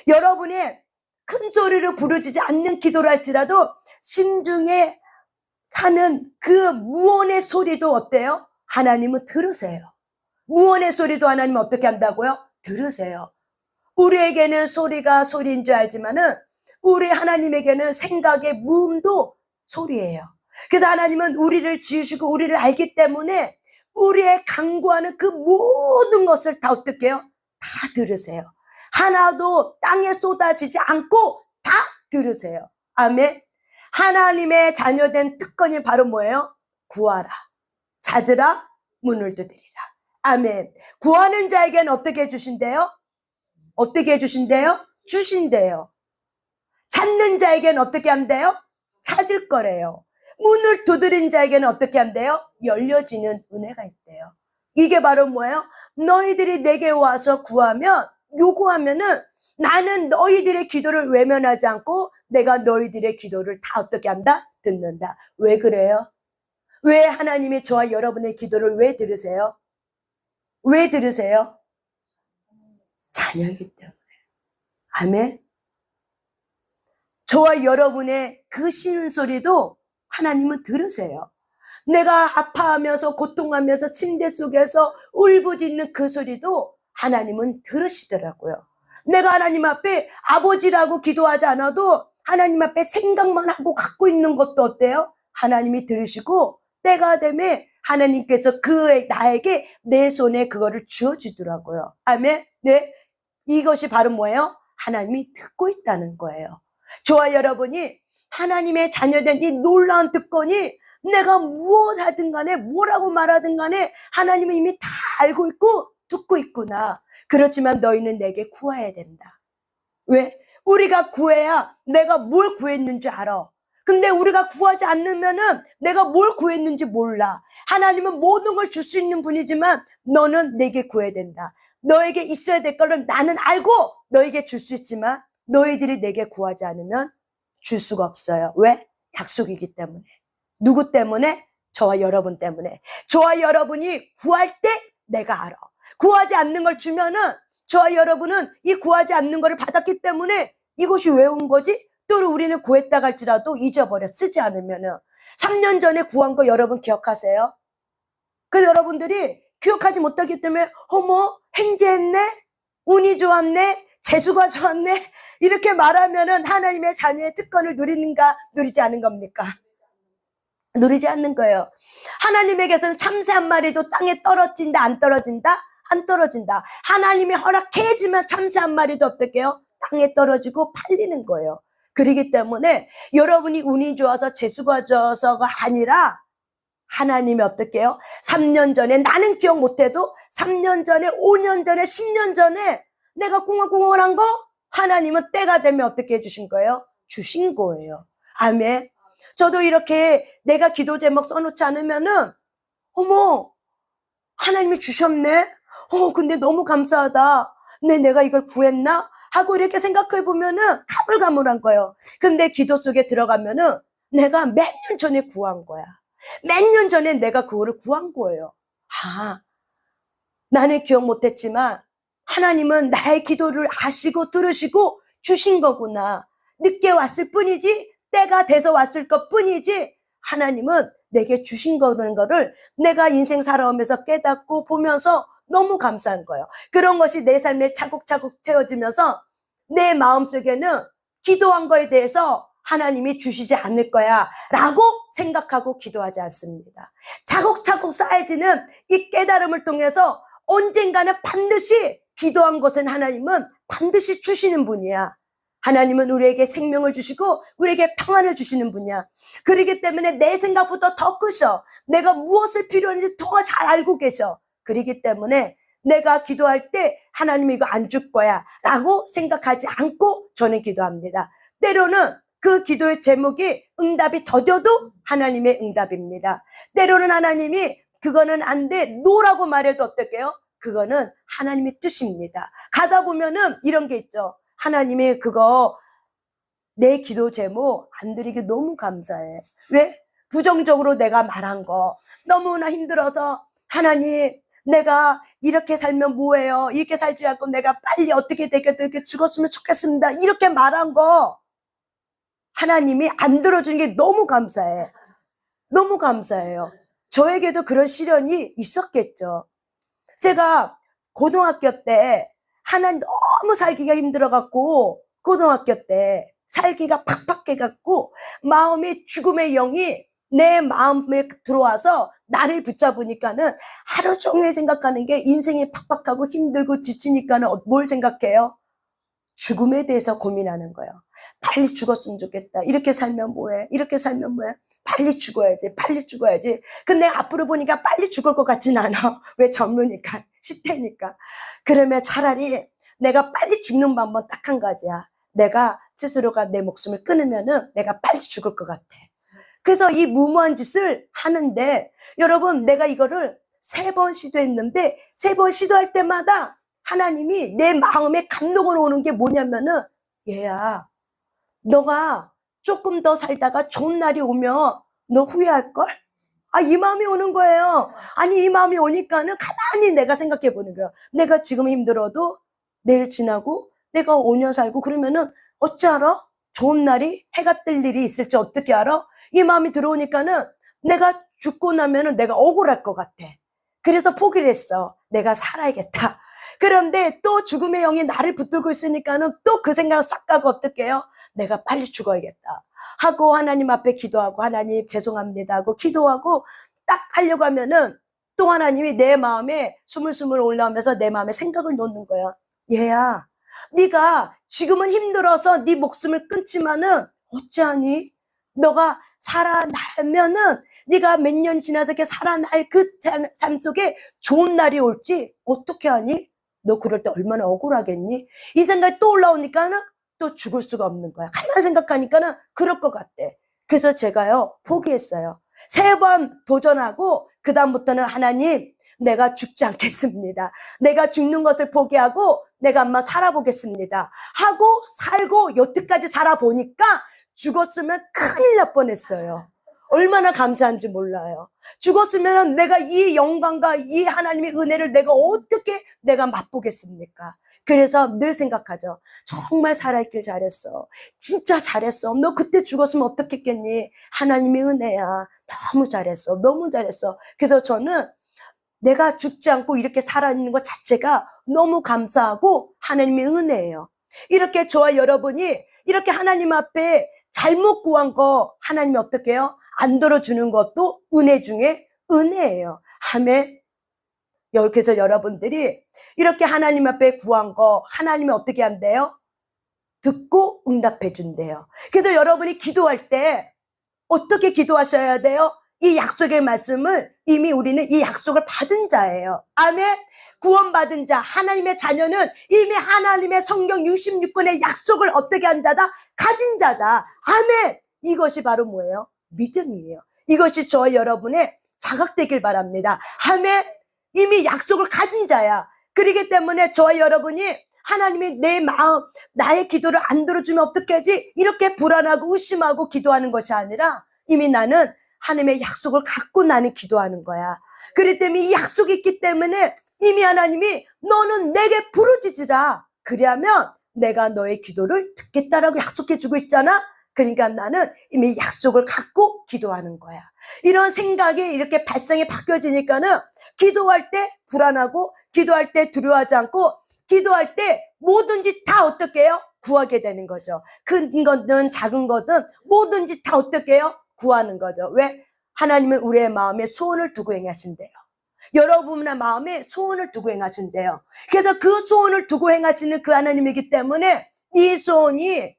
여러분의 큰 소리로 부르짖지 않는 기도를 할지라도 심중에 하는 그 무언의 소리도 어때요? 하나님은 들으세요. 무언의 소리도 하나님은 어떻게 한다고요? 들으세요. 우리에게는 소리가 소리인 줄 알지만은 우리 하나님에게는 생각의 무음도 소리예요. 그래서 하나님은 우리를 지으시고 우리를 알기 때문에 우리의 간구하는 그 모든 것을 다 어떻게 해요? 다 들으세요. 하나도 땅에 쏟아지지 않고 다 들으세요. 아멘. 하나님의 자녀된 특권이 바로 뭐예요? 구하라, 찾으라, 문을 두드리라. 아멘. 구하는 자에게는 어떻게 해주신대요? 어떻게 해주신대요? 주신대요. 찾는 자에게는 어떻게 한대요? 찾을 거래요. 문을 두드린 자에게는 어떻게 한대요? 열려지는 은혜가 있대요. 이게 바로 뭐예요? 너희들이 내게 와서 구하면, 요구하면은 나는 너희들의 기도를 외면하지 않고 내가 너희들의 기도를 다 어떻게 한다? 듣는다. 왜 그래요? 왜 하나님이 저와 여러분의 기도를 왜 들으세요? 왜 들으세요? 자녀이기 때문에. 아멘. 저와 여러분의 그 신소리도 하나님은 들으세요. 내가 아파하면서 고통하면서 침대 속에서 울부짖는 그 소리도 하나님은 들으시더라고요. 내가 하나님 앞에 아버지라고 기도하지 않아도 하나님 앞에 생각만 하고 갖고 있는 것도 어때요? 하나님이 들으시고 때가 되면 하나님께서 나에게 내 손에 그거를 주어주더라고요. 아멘. 네. 이것이 바로 뭐예요? 하나님이 듣고 있다는 거예요. 저와 여러분이 하나님의 자녀된 이 놀라운 특권이 내가 무엇 하든 간에 뭐라고 말하든 간에 하나님은 이미 다 알고 있고 듣고 있구나. 그렇지만 너희는 내게 구해야 된다. 왜? 우리가 구해야 내가 뭘 구했는지 알아. 근데 우리가 구하지 않으면은 내가 뭘 구했는지 몰라. 하나님은 모든 걸 줄 수 있는 분이지만 너는 내게 구해야 된다. 너에게 있어야 될 거를 나는 알고 너에게 줄 수 있지만 너희들이 내게 구하지 않으면 줄 수가 없어요. 왜? 약속이기 때문에. 누구 때문에? 저와 여러분 때문에. 저와 여러분이 구할 때 내가 알아. 구하지 않는 걸 주면은 저와 여러분은 이 구하지 않는 거를 받았기 때문에 이것이 왜 온 거지? 또 우리는 구했다 할지라도 잊어버려. 쓰지 않으면은. 3년 전에 구한 거 여러분 기억하세요? 그래서 여러분들이 기억하지 못하기 때문에 어머 행제했네? 운이 좋았네? 재수가 좋았네? 이렇게 말하면은 하나님의 자녀의 특권을 누리는가 누리지 않은 겁니까? 누리지 않는 거예요. 하나님에게서는 참새 한 마리도 땅에 떨어진다 안 떨어진다? 안 떨어진다. 하나님이 허락해주면 참새 한 마리도 어떻게 해요? 땅에 떨어지고 팔리는 거예요. 그렇기 때문에 여러분이 운이 좋아서 재수가 좋아서가 아니라 하나님이 어떻게 해요? 3년 전에 나는 기억 못해도 3년 전에 5년 전에 10년 전에 내가 꿍얼꿍얼한 거 하나님은 때가 되면 어떻게 해주신 거예요? 주신 거예요. 아멘. 저도 이렇게 내가 기도 제목 써놓지 않으면은 어머 하나님이 주셨네. 근데 너무 감사하다. 내가 이걸 구했나? 하고 이렇게 생각해 보면은 가물가물한 거예요. 근데 기도 속에 들어가면은 내가 몇 년 전에 구한 거야. 몇 년 전에 내가 그거를 구한 거예요. 나는 기억 못했지만 하나님은 나의 기도를 아시고 들으시고 주신 거구나. 늦게 왔을 뿐이지 때가 돼서 왔을 것 뿐이지 하나님은 내게 주신 거라는 거를 내가 인생 살아오면서 깨닫고 보면서 너무 감사한 거예요. 그런 것이 내 삶에 차곡차곡 채워지면서 내 마음속에는 기도한 거에 대해서 하나님이 주시지 않을 거야 라고 생각하고 기도하지 않습니다. 차곡차곡 쌓여지는 이 깨달음을 통해서 언젠가는 반드시 기도한 것은 하나님은 반드시 주시는 분이야. 하나님은 우리에게 생명을 주시고 우리에게 평안을 주시는 분이야. 그렇기 때문에 내 생각보다 더 크셔. 내가 무엇을 필요한지 더 잘 알고 계셔. 그렇기 때문에 내가 기도할 때 하나님이 이거 안 줄 거야 라고 생각하지 않고 저는 기도합니다. 때로는 그 기도의 제목이 응답이 더뎌도 하나님의 응답입니다. 때로는 하나님이 그거는 안 돼 노라고 말해도 어떨게요? 그거는 하나님의 뜻입니다. 가다 보면은 이런 게 있죠. 하나님이 그거 내 기도 제목 안 드리기 너무 감사해. 왜? 부정적으로 내가 말한 거 너무나 힘들어서 하나님 내가 이렇게 살면 뭐예요? 이렇게 살지 않고 내가 빨리 어떻게 되겠다 이렇게 죽었으면 좋겠습니다. 이렇게 말한 거 하나님이 안 들어주는 게 너무 감사해. 너무 감사해요. 저에게도 그런 시련이 있었겠죠. 제가 고등학교 때 하나님 너무 살기가 힘들어갖고 고등학교 때 살기가 팍팍해갖고 마음이 죽음의 영이 내 마음에 들어와서 나를 붙잡으니까는 하루 종일 생각하는 게 인생이 팍팍하고 힘들고 지치니까는 뭘 생각해요? 죽음에 대해서 고민하는 거예요. 빨리 죽었으면 좋겠다. 이렇게 살면 뭐해? 이렇게 살면 뭐해? 빨리 죽어야지. 빨리 죽어야지. 근데 앞으로 보니까 빨리 죽을 것 같진 않아. 왜? 젊으니까. 10대니까. 그러면 차라리 내가 빨리 죽는 방법 딱 한 가지야. 내가 스스로가 내 목숨을 끊으면은 내가 빨리 죽을 것 같아. 그래서 이 무모한 짓을 하는데 여러분 내가 이거를 3번 시도했는데 3번 시도할 때마다 하나님이 내 마음에 감동을 오는 게 뭐냐면은 얘야 너가 조금 더 살다가 좋은 날이 오면 너 후회할걸? 이 마음이 오는 거예요. 아니 이 마음이 오니까는 가만히 내가 생각해 보는 거예요. 내가 지금 힘들어도 내일 지나고 내가 5년 살고 그러면은 어찌 알아? 좋은 날이 해가 뜰 일이 있을지 어떻게 알아? 이 마음이 들어오니까는 내가 죽고 나면은 내가 억울할 것 같아. 그래서 포기를 했어. 내가 살아야겠다. 그런데 또 죽음의 영이 나를 붙들고 있으니까는 또 그 생각 싹 가고 어떻게 해요? 내가 빨리 죽어야겠다 하고 하나님 앞에 기도하고 하나님 죄송합니다 하고 기도하고 딱 하려고 하면은 또 하나님이 내 마음에 스물스물 올라오면서 내 마음에 생각을 놓는 거야. 얘야 네가 지금은 힘들어서 네 목숨을 끊지만은 어찌하니? 너가 살아나면은 네가 몇 년 지나서 이렇게 살아날 그 삶 속에 좋은 날이 올지 어떻게 하니? 너 그럴 때 얼마나 억울하겠니? 이 생각이 또 올라오니까는 또 죽을 수가 없는 거야. 가만 생각하니까는 그럴 것 같대. 그래서 제가요 포기했어요. 3번 도전하고 그 다음부터는 하나님 내가 죽지 않겠습니다. 내가 죽는 것을 포기하고 내가 한번 살아보겠습니다 하고 살고 여태까지 살아보니까 죽었으면 큰일 날 뻔했어요. 얼마나 감사한지 몰라요. 죽었으면 내가 이 영광과 이 하나님의 은혜를 내가 어떻게 내가 맛보겠습니까? 그래서 늘 생각하죠. 정말 살아있길 잘했어. 진짜 잘했어. 너 그때 죽었으면 어떻겠니? 하나님의 은혜야. 너무 잘했어. 너무 잘했어. 그래서 저는 내가 죽지 않고 이렇게 살아있는 것 자체가 너무 감사하고 하나님의 은혜예요. 이렇게 저와 여러분이 이렇게 하나님 앞에 잘못 구한 거 하나님이 어떻게 해요? 안 들어주는 것도 은혜 중에 은혜예요. 아멘. 그래서 여러분들이 이렇게 하나님 앞에 구한 거 하나님이 어떻게 한대요? 듣고 응답해 준대요. 그래서 여러분이 기도할 때 어떻게 기도하셔야 돼요? 이 약속의 말씀을 이미 우리는 이 약속을 받은 자예요. 아멘. 구원받은 자, 하나님의 자녀는 이미 하나님의 성경 66권의 약속을 어떻게 한 자다? 가진 자다. 아멘. 이것이 바로 뭐예요? 믿음이에요. 이것이 저와 여러분의 자각되길 바랍니다. 아멘. 이미 약속을 가진 자야. 그렇기 때문에 저와 여러분이 하나님이 내 마음, 나의 기도를 안 들어주면 어떡하지? 이렇게 불안하고 의심하고 기도하는 것이 아니라 이미 나는 하나님의 약속을 갖고 나는 기도하는 거야. 그렇기 때문에 이 약속이 있기 때문에 이미 하나님이 너는 내게 부르짖으라. 그리하면 내가 너의 기도를 듣겠다라고 약속해주고 있잖아. 그러니까 나는 이미 약속을 갖고 기도하는 거야. 이런 생각이 이렇게 발상이 바뀌어지니까는 기도할 때 불안하고 기도할 때 두려워하지 않고 기도할 때 뭐든지 다 어떻게 해요? 구하게 되는 거죠. 큰 거든 작은 거든 뭐든지 다 어떻게 해요? 구하는 거죠. 왜? 하나님은 우리의 마음에 소원을 두고 행하신대요. 여러분의 마음에 소원을 두고 행하신대요. 그래서 그 소원을 두고 행하시는 그 하나님이기 때문에 이 소원이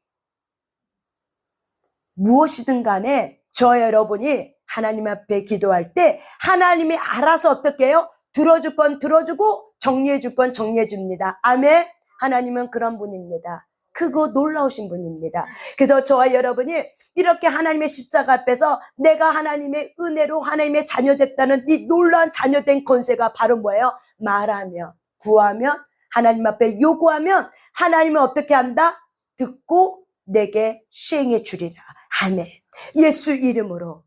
무엇이든 간에 저 여러분이 하나님 앞에 기도할 때 하나님이 알아서 어떻게 해요? 들어줄 건 들어주고 정리해 줄 건 정리해 줍니다. 아멘. 하나님은 그런 분입니다. 크고 놀라우신 분입니다. 그래서 저와 여러분이 이렇게 하나님의 십자가 앞에서 내가 하나님의 은혜로 하나님의 자녀 됐다는 이 놀라운 자녀된 권세가 바로 뭐예요? 말하며 구하면 하나님 앞에 요구하면 하나님은 어떻게 한다? 듣고 내게 시행해 주리라. 아멘. 예수 이름으로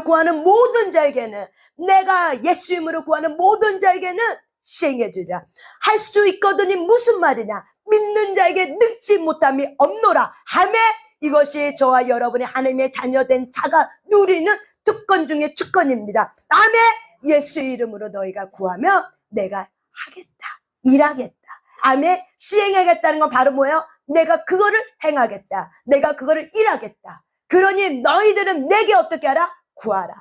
구하는 모든 자에게는, 내가 예수 이름으로 구하는 모든 자에게는 시행해 주리라. 할 수 있거든이 무슨 말이냐? 믿는 자에게 능치 못함이 없노라. 아멘. 이것이 저와 여러분의 하나님의 자녀된 자가 누리는 특권 중에 특권입니다. 아멘. 예수 이름으로 너희가 구하면 내가 하겠다, 일하겠다. 아멘. 시행하겠다는 건 바로 뭐예요? 내가 그거를 행하겠다, 내가 그거를 일하겠다. 그러니 너희들은 내게 어떻게 하라? 구하라.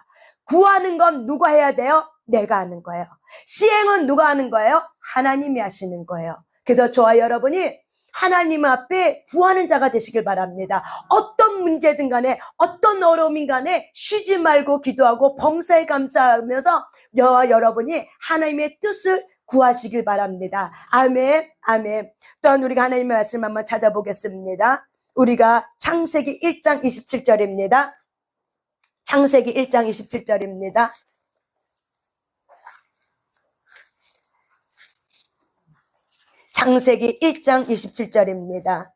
구하는 건 누가 해야 돼요? 내가 하는 거예요. 시행은 누가 하는 거예요? 하나님이 하시는 거예요. 그래서 저와 여러분이 하나님 앞에 구하는 자가 되시길 바랍니다. 어떤 문제든 간에, 어떤 어려움인 간에 쉬지 말고 기도하고 범사에 감사하면서 저와 여러분이 하나님의 뜻을 구하시길 바랍니다. 아멘, 아멘. 또한 우리가 하나님의 말씀 한번 찾아보겠습니다. 우리가 창세기 1장 27절입니다. 창세기 1장 27절입니다. 창세기 1장 27절입니다.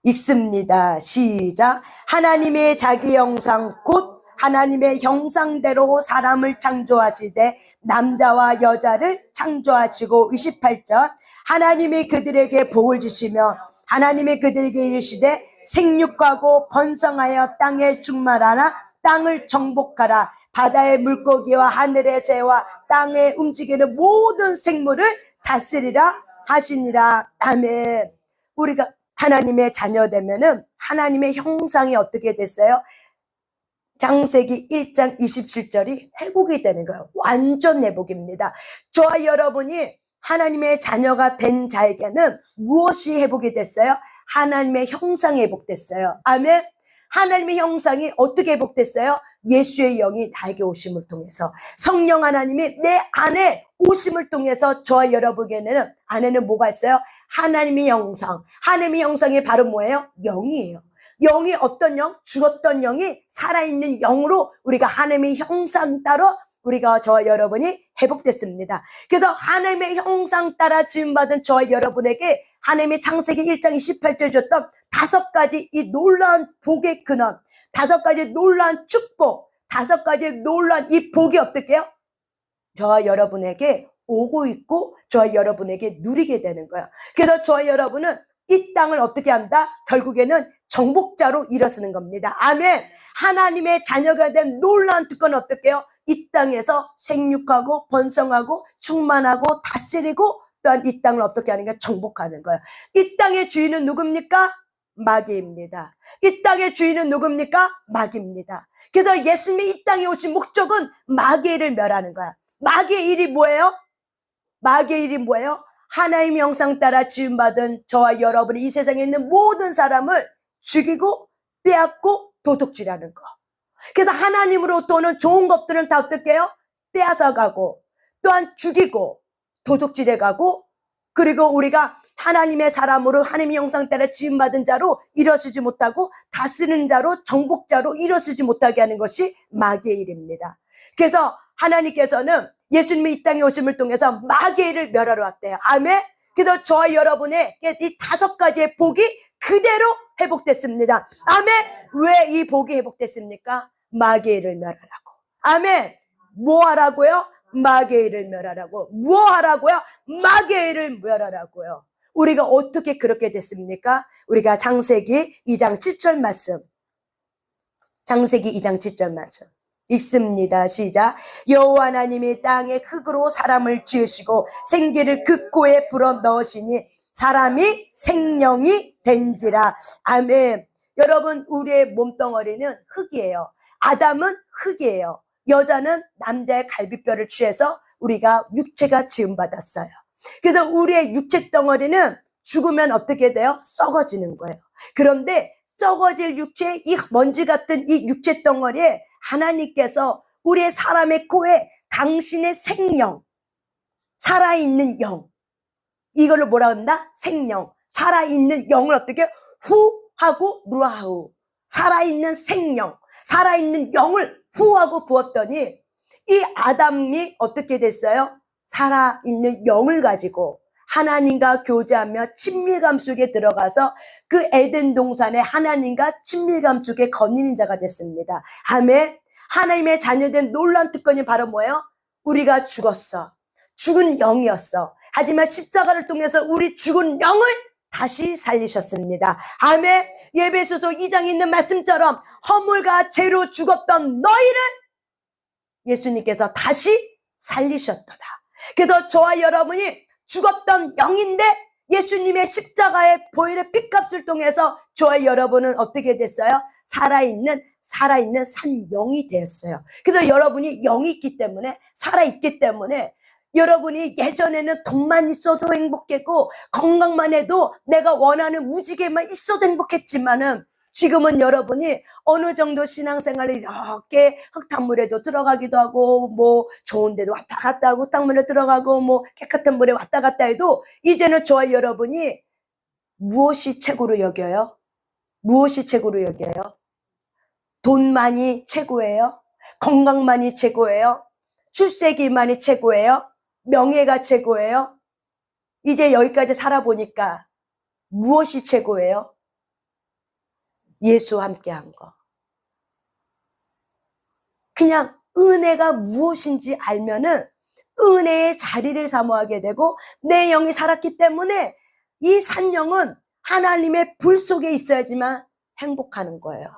읽습니다. 시작. 하나님의 자기 형상 곧 하나님의 형상대로 사람을 창조하시되 남자와 여자를 창조하시고 28절. 하나님이 그들에게 복을 주시며 하나님이 그들에게 이르시되 생육하고 번성하여 땅에 충만하라. 땅을 정복하라. 바다의 물고기와 하늘의 새와 땅에 움직이는 모든 생물을 다스리라 하시니라. 아멘. 우리가 하나님의 자녀 되면은 하나님의 형상이 어떻게 됐어요? 창세기 1장 27절이 회복이 되는 거예요. 완전 회복입니다. 저와 여러분이 하나님의 자녀가 된 자에게는 무엇이 회복이 됐어요? 하나님의 형상이 회복됐어요. 아멘. 하나님의 형상이 어떻게 회복됐어요? 예수의 영이 나에게 오심을 통해서, 성령 하나님이 내 안에 오심을 통해서 저와 여러분에게는, 안에는 뭐가 있어요? 하나님의 형상. 하나님의 형상이 바로 뭐예요? 영이에요. 영이 어떤 영? 죽었던 영이 살아있는 영으로 우리가 하나님의 형상 따라 우리가 저와 여러분이 회복됐습니다. 그래서 하나님의 형상 따라 지음받은 저와 여러분에게 하나님의 창세기 1장 28절 줬던 5가지 이 놀라운 복의 근원, 5가지 놀라운 축복, 5가지 놀라운 이 복이 어떻게 해요? 저와 여러분에게 오고 있고 저와 여러분에게 누리게 되는 거예요. 그래서 저와 여러분은 이 땅을 어떻게 한다? 결국에는 정복자로 일어서는 겁니다. 아멘. 하나님의 자녀가 된 놀라운 특권은 어떻게 해요? 이 땅에서 생육하고 번성하고 충만하고 다스리고 또한 이 땅을 어떻게 하는 게 정복하는 거예요. 이 땅의 주인은 누굽니까? 마귀입니다. 이 땅의 주인은 누굽니까? 마귀입니다. 그래서 예수님이 이 땅에 오신 목적은 마귀를 멸하는 거야. 마귀의 일이 뭐예요? 마귀의 일이 뭐예요? 하나님의 형상 따라 지음받은 저와 여러분이 이 세상에 있는 모든 사람을 죽이고 빼앗고 도둑질하는 거. 그래서 하나님으로부터 오는 좋은 것들은 다 어떻게 해요? 빼앗아 가고 또한 죽이고 도둑질해 가고, 그리고 우리가 하나님의 사람으로 하나님의 형상 따라 지음받은 자로 일어서지 못하고 다스리는 자로 정복자로 일어서지 못하게 하는 것이 마귀의 일입니다. 그래서 하나님께서는 예수님이 이 땅에 오심을 통해서 마귀의 일을 멸하러 왔대요. 아멘. 그래서 저와 여러분의 이 5가지의 복이 그대로 회복됐습니다. 아멘. 왜 이 복이 회복됐습니까? 마귀의 일을 멸하라고. 아멘. 뭐 하라고요? 마귀의 일을 멸하라고. 뭐 하라고요? 마귀의 일을 멸하라고요. 우리가 어떻게 그렇게 됐습니까? 우리가 창세기 2장 7절 말씀, 창세기 2장 7절 말씀 읽습니다. 시작. 여호와 하나님이 땅에 흙으로 사람을 지으시고 생기를 그 코에 불어 넣으시니 사람이 생명이 된지라. 아멘. 여러분, 우리의 몸덩어리는 흙이에요. 아담은 흙이에요. 여자는 남자의 갈비뼈를 취해서 우리가 육체가 지음받았어요. 그래서 우리의 육체 덩어리는 죽으면 어떻게 돼요? 썩어지는 거예요. 그런데 썩어질 육체, 이 먼지 같은 이 육체 덩어리에 하나님께서 우리의 사람의 코에 당신의 생명, 살아있는 영, 이걸로 뭐라 한다? 생명, 살아있는 영을 어떻게? 후하고 루아후, 살아있는 생명, 살아있는 영을 후하고 부었더니 이 아담이 어떻게 됐어요? 살아있는 영을 가지고 하나님과 교제하며 친밀감 속에 들어가서 그 에덴 동산에 하나님과 친밀감 속에 거니는 자가 됐습니다. 아멘. 하나님의 자녀된 놀라운 특권이 바로 뭐예요? 우리가 죽었어. 죽은 영이었어. 하지만 십자가를 통해서 우리 죽은 영을 다시 살리셨습니다. 아멘. 에베소서 2장에 있는 말씀처럼 허물과 죄로 죽었던 너희를 예수님께서 다시 살리셨도다. 그래서 저와 여러분이 죽었던 영인데 예수님의 십자가의 보혈의 피값을 통해서 저와 여러분은 어떻게 됐어요? 살아있는 산 영이 되었어요. 그래서 여러분이 영이 있기 때문에, 살아있기 때문에 여러분이 예전에는 돈만 있어도 행복했고 건강만 해도 내가 원하는 무지개만 있어도 행복했지만은 지금은 여러분이 어느 정도 신앙생활을 이렇게 흙탕물에도 들어가기도 하고 뭐 좋은 데도 왔다 갔다 하고 흙탕물에 들어가고 뭐 깨끗한 물에 왔다 갔다 해도 이제는 저와 여러분이 무엇이 최고로 여겨요? 무엇이 최고로 여겨요? 돈만이 최고예요? 건강만이 최고예요? 출세기만이 최고예요? 명예가 최고예요? 이제 여기까지 살아보니까 무엇이 최고예요? 예수와 함께한 거. 그냥 은혜가 무엇인지 알면은 은혜의 자리를 사모하게 되고 내 영이 살았기 때문에 이 산영은 하나님의 불 속에 있어야지만 행복하는 거예요.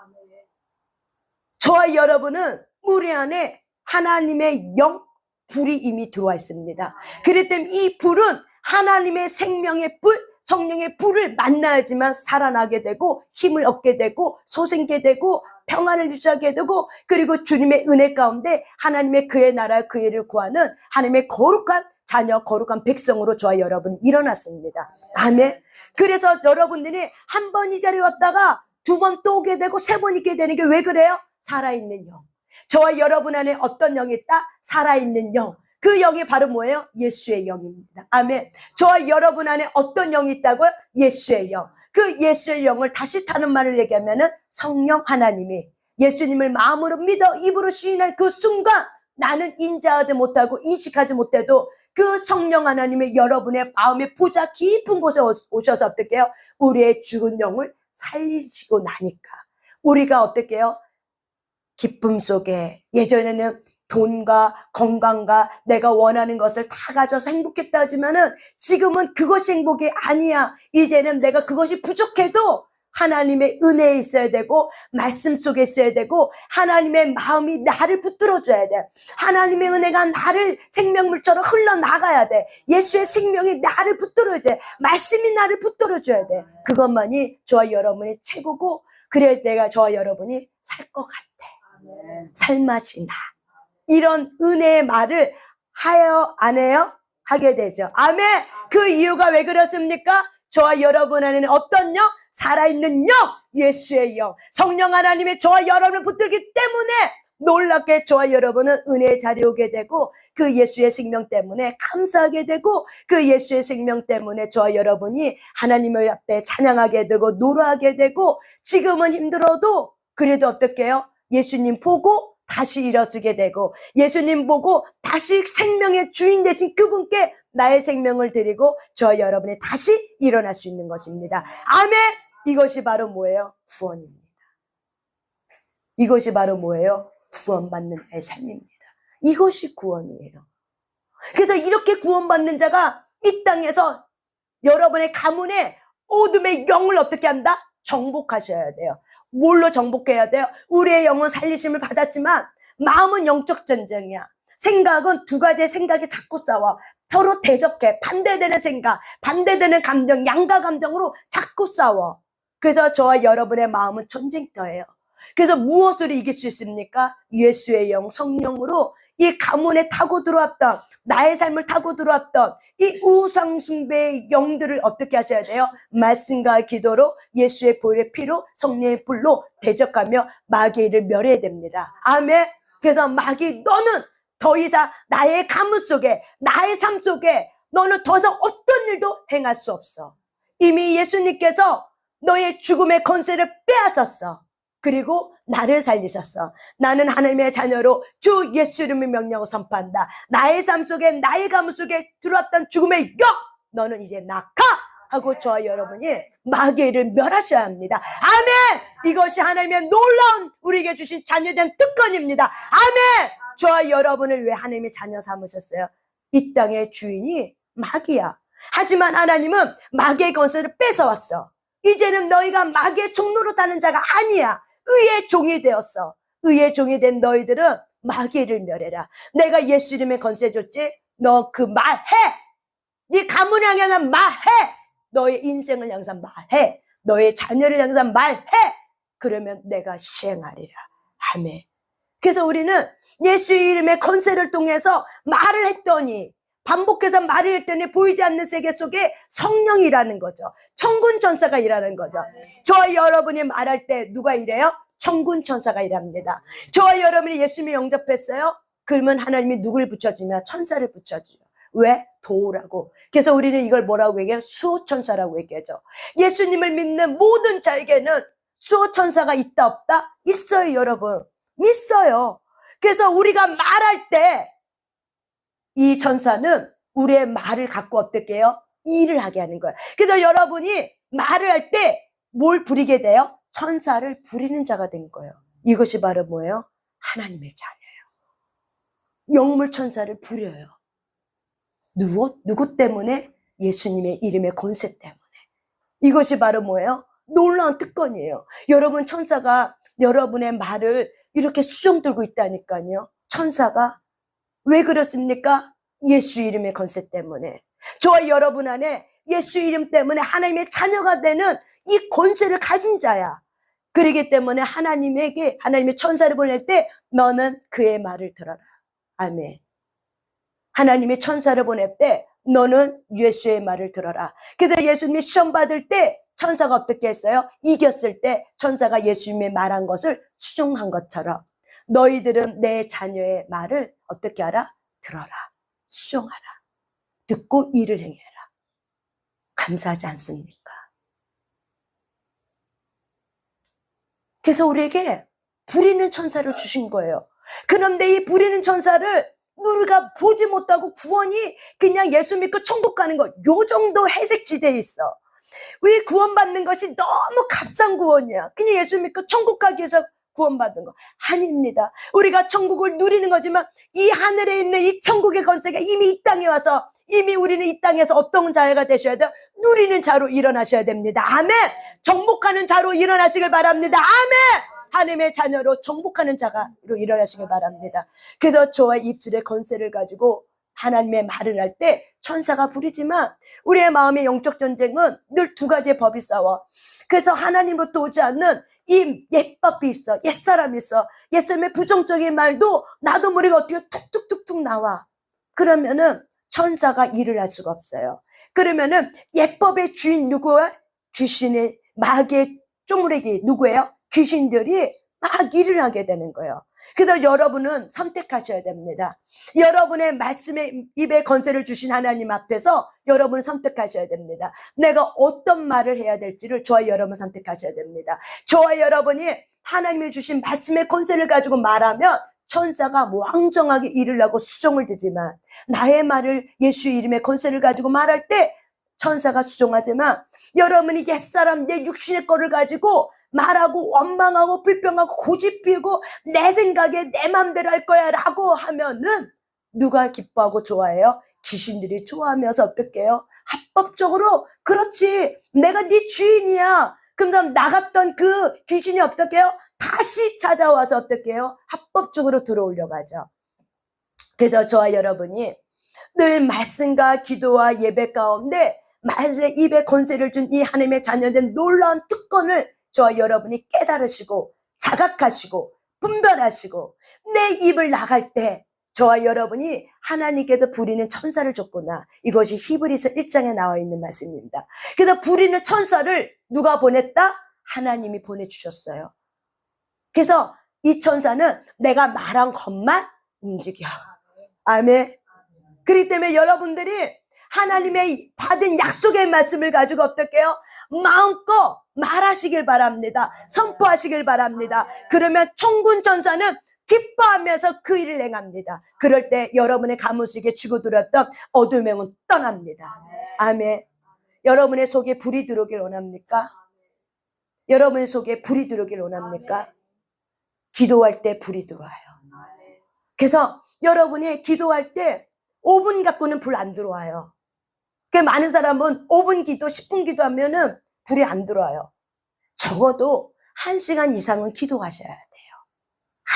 저와 여러분은 우리 안에 하나님의 영, 불이 이미 들어와 있습니다. 그렇기 때문에 이 불은 하나님의 생명의 불, 성령의 불을 만나야지만 살아나게 되고 힘을 얻게 되고 소생게 되고 평안을 유지하게 되고 그리고 주님의 은혜 가운데 하나님의 그의 나라 그 일을 구하는 하나님의 거룩한 자녀 거룩한 백성으로 저와 여러분이 일어났습니다. 아멘. 그래서 여러분들이 한 번 이 자리에 왔다가 두 번 또 오게 되고 세 번 있게 되는 게 왜 그래요? 살아있는 영. 저와 여러분 안에 어떤 영이 있다? 살아있는 영. 그 영이 바로 뭐예요? 예수의 영입니다. 아멘. 저와 여러분 안에 어떤 영이 있다고요? 예수의 영. 그 예수의 영을 다시 다른 말을 얘기하면은 성령 하나님이 예수님을 마음으로 믿어 입으로 시인할 그 순간 나는 인자하지 못하고 인식하지 못해도 그 성령 하나님의 여러분의 마음의 보좌 깊은 곳에 오셔서 어떻게 해요? 우리의 죽은 영을 살리시고 나니까 우리가 어떻게 해요? 기쁨 속에 예전에는 돈과 건강과 내가 원하는 것을 다 가져서 행복했다 하지만은 지금은 그것이 행복이 아니야. 이제는 내가 그것이 부족해도 하나님의 은혜에 있어야 되고 말씀 속에 있어야 되고 하나님의 마음이 나를 붙들어줘야 돼. 하나님의 은혜가 나를 생명물처럼 흘러나가야 돼. 예수의 생명이 나를 붙들어줘야 돼. 말씀이 나를 붙들어줘야 돼. 그것만이 저와 여러분이 최고고 그래야 내가 저와 여러분이 살 것 같아. 살맛이 나. 이런 은혜의 말을 하여 안 해요? 하게 되죠. 아멘. 그 이유가 왜 그렇습니까? 저와 여러분 안에는 어떤 영? 살아있는 영, 예수의 영. 성령 하나님의 저와 여러분을 붙들기 때문에 놀랍게 저와 여러분은 은혜의 자리에 오게 되고 그 예수의 생명 때문에 감사하게 되고 그 예수의 생명 때문에 저와 여러분이 하나님을 앞에 찬양하게 되고 노래하게 되고 지금은 힘들어도 그래도 어떻게 해요? 예수님 보고 다시 일어서게 되고 예수님 보고 다시 생명의 주인 되신 그분께 나의 생명을 드리고 저 여러분이 다시 일어날 수 있는 것입니다. 아멘. 이것이 바로 뭐예요? 구원입니다. 이것이 바로 뭐예요? 구원받는 자의 삶입니다. 이것이 구원이에요. 그래서 이렇게 구원받는 자가 이 땅에서 여러분의 가문에 어둠의 영을 어떻게 한다? 정복하셔야 돼요. 뭘로 정복해야 돼요? 우리의 영은 살리심을 받았지만 마음은 영적 전쟁이야. 생각은 두 가지의 생각이 자꾸 싸워. 서로 대적해. 반대되는 생각, 반대되는 감정, 양가 감정으로 자꾸 싸워. 그래서 저와 여러분의 마음은 전쟁터예요. 그래서 무엇으로 이길 수 있습니까? 예수의 영, 성령으로 이 가문에 타고 들어왔던 나의 삶을 타고 들어왔던 이 우상숭배의 영들을 어떻게 하셔야 돼요? 말씀과 기도로 예수의 보혈의 피로 성령의 불로 대적하며 마귀의 일을 멸해야 됩니다. 아멘. 그래서 마귀 너는 더 이상 나의 가문 속에 나의 삶 속에 너는 더 이상 어떤 일도 행할 수 없어. 이미 예수님께서 너의 죽음의 권세를 빼앗았어. 그리고 나를 살리셨어. 나는 하나님의 자녀로 주 예수 이름을 명령하고 선포한다. 나의 삶 속에, 나의 가문 속에 들어왔던 죽음의 영, 너는 이제 나가! 하고 저와 여러분이 마귀를 멸하셔야 합니다. 아멘! 이것이 하나님의 놀라운 우리에게 주신 자녀된 특권입니다. 아멘! 저와 여러분을 왜 하나님의 자녀 삼으셨어요? 이 땅의 주인이 마귀야. 하지만 하나님은 마귀의 권세를 뺏어왔어. 이제는 너희가 마귀의 종로로 타는 자가 아니야. 의의 종이 되었어. 의의 종이 된 너희들은 마귀를 멸해라. 내가 예수 이름의 권세 줬지? 너 그 말해. 네 가문을 향해서 말해. 너의 인생을 향해서 말해. 너의 자녀를 향해서 말해. 그러면 내가 시행하리라. 아멘. 그래서 우리는 예수 이름의 권세를 통해서 말을 했더니, 반복해서 말을 했더니 보이지 않는 세계 속에 성령이 일하는 거죠. 천군 천사가 일하는 거죠. 저와 여러분이 말할 때 누가 일해요? 천군 천사가 일합니다. 저와 여러분이 예수님을 영접했어요? 그러면 하나님이 누굴 붙여주냐? 천사를 붙여주죠. 왜? 도우라고. 그래서 우리는 이걸 뭐라고 얘기해요? 수호천사라고 얘기하죠. 예수님을 믿는 모든 자에게는 수호천사가 있다 없다? 있어요, 여러분. 있어요. 그래서 우리가 말할 때 이 천사는 우리의 말을 갖고 어떻게 해요? 일을 하게 하는 거예요. 그래서 여러분이 말을 할 때 뭘 부리게 돼요? 천사를 부리는 자가 된 거예요. 이것이 바로 뭐예요? 하나님의 자녀예요. 영물 천사를 부려요. 누구 때문에? 예수님의 이름의 권세 때문에. 이것이 바로 뭐예요? 놀라운 특권이에요. 여러분, 천사가 여러분의 말을 이렇게 수종 들고 있다니까요. 천사가. 왜 그렇습니까? 예수 이름의 권세 때문에. 저와 여러분 안에 예수 이름 때문에 하나님의 자녀가 되는 이 권세를 가진 자야. 그러기 때문에 하나님의 천사를 보낼 때 너는 그의 말을 들어라. 아멘. 하나님의 천사를 보낼 때 너는 예수의 말을 들어라. 그래서 예수님이 시험 받을 때 천사가 어떻게 했어요? 이겼을 때 천사가 예수님의 말한 것을 수종한 것처럼 너희들은 내 자녀의 말을 어떻게 하라? 들어라. 수종하라. 듣고 일을 행해라. 감사하지 않습니까? 그래서 우리에게 부리는 천사를 주신 거예요. 그런데 이 부리는 천사를 우리가 보지 못하고 구원이 그냥 예수 믿고 천국 가는 거, 요 정도 회색지대에 있어. 왜 구원받는 것이 너무 값싼 구원이야. 그냥 예수 믿고 천국 가기 위해서 구원받은 거 아닙니다. 우리가 천국을 누리는 거지만 이 하늘에 있는 이 천국의 권세가 이미 이 땅에 와서 이미 우리는 이 땅에서 어떤 자가 되셔야 돼요? 누리는 자로 일어나셔야 됩니다. 아멘. 정복하는 자로 일어나시길 바랍니다. 아멘. 하나님의 자녀로 정복하는 자가 일어나시길 바랍니다. 그래서 저와 입술의 권세를 가지고 하나님의 말을 할 때 천사가 부리지만 우리의 마음의 영적 전쟁은 늘 두 가지의 법이 싸워. 그래서 하나님으로부터 오지 않는 이 옛법이 있어. 옛사람이 있어. 옛사람의 부정적인 말도 나도 모르게 어떻게 툭툭툭툭 나와. 그러면은 천사가 일을 할 수가 없어요. 그러면은 옛법의 주인 누구야? 귀신의 마귀의 쪼무레기 누구예요? 귀신들이 막 일을 하게 되는 거예요. 그래서 여러분은 선택하셔야 됩니다. 여러분의 말씀에 입에 권세를 주신 하나님 앞에서 여러분은 선택하셔야 됩니다. 내가 어떤 말을 해야 될지를 저와 여러분 선택하셔야 됩니다. 저와 여러분이 하나님이 주신 말씀의 권세를 가지고 말하면 천사가 왕정하게 일을 하고 수종을 두지만 나의 말을 예수 이름의 권세를 가지고 말할 때 천사가 수종하지만 여러분이 옛사람 내 육신의 거를 가지고 말하고 원망하고 불평하고 고집피우고 내 생각에 내 맘대로 할 거야 라고 하면은 누가 기뻐하고 좋아해요? 귀신들이 좋아하면서 어떻게 해요? 합법적으로 그렇지 내가 네 주인이야. 그럼 나갔던 그 귀신이 어떻게 해요? 다시 찾아와서 어떻게 해요? 합법적으로 들어오려고 하죠. 그래서 저와 여러분이 늘 말씀과 기도와 예배 가운데 말씀의 입에 권세를 준 이 하나님의 자녀된 놀라운 특권을 저와 여러분이 깨달으시고 자각하시고 분별하시고 내 입을 나갈 때 저와 여러분이 하나님께서 부리는 천사를 줬구나. 이것이 히브리서 1장에 나와 있는 말씀입니다. 그래서 부리는 천사를 누가 보냈다? 하나님이 보내주셨어요. 그래서 이 천사는 내가 말한 것만 움직여. 아멘. 그렇기 때문에 여러분들이 하나님의 받은 약속의 말씀을 가지고 어떻게 해요? 마음껏 말하시길 바랍니다. 선포하시길 바랍니다. 그러면 천군 천사는 기뻐하면서 그 일을 행합니다. 그럴 때 여러분의 가문 속에 죽어들었던 어둠의 영은 떠납니다. 아멘. 여러분의 속에 불이 들어오길 원합니까? 여러분의 속에 불이 들어오길 원합니까? 기도할 때 불이 들어와요. 그래서 여러분이 기도할 때 5분 갖고는 불 안 들어와요. 그 많은 사람은 5분 기도, 10분 기도하면은 불이 안 들어와요. 적어도 1시간 이상은 기도하셔야 돼요.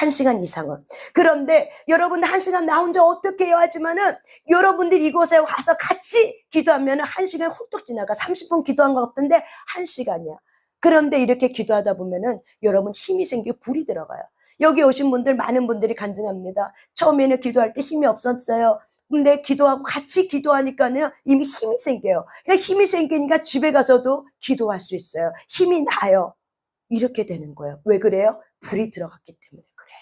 1시간 이상은. 그런데 여러분들 1시간 나 혼자 어떻게 해요 하지만은 여러분들이 이곳에 와서 같이 기도하면은 1시간 훌쩍 지나가. 30분 기도한 것 같은데 1시간이야. 그런데 이렇게 기도하다 보면은 여러분 힘이 생기고 불이 들어가요. 여기 오신 분들 많은 분들이 간증합니다. 처음에는 기도할 때 힘이 없었어요. 근데 기도하고 같이 기도하니까는 이미 힘이 생겨요. 그러니까 힘이 생기니까 집에 가서도 기도할 수 있어요. 힘이 나요. 이렇게 되는 거예요. 왜 그래요? 불이 들어갔기 때문에 그래요.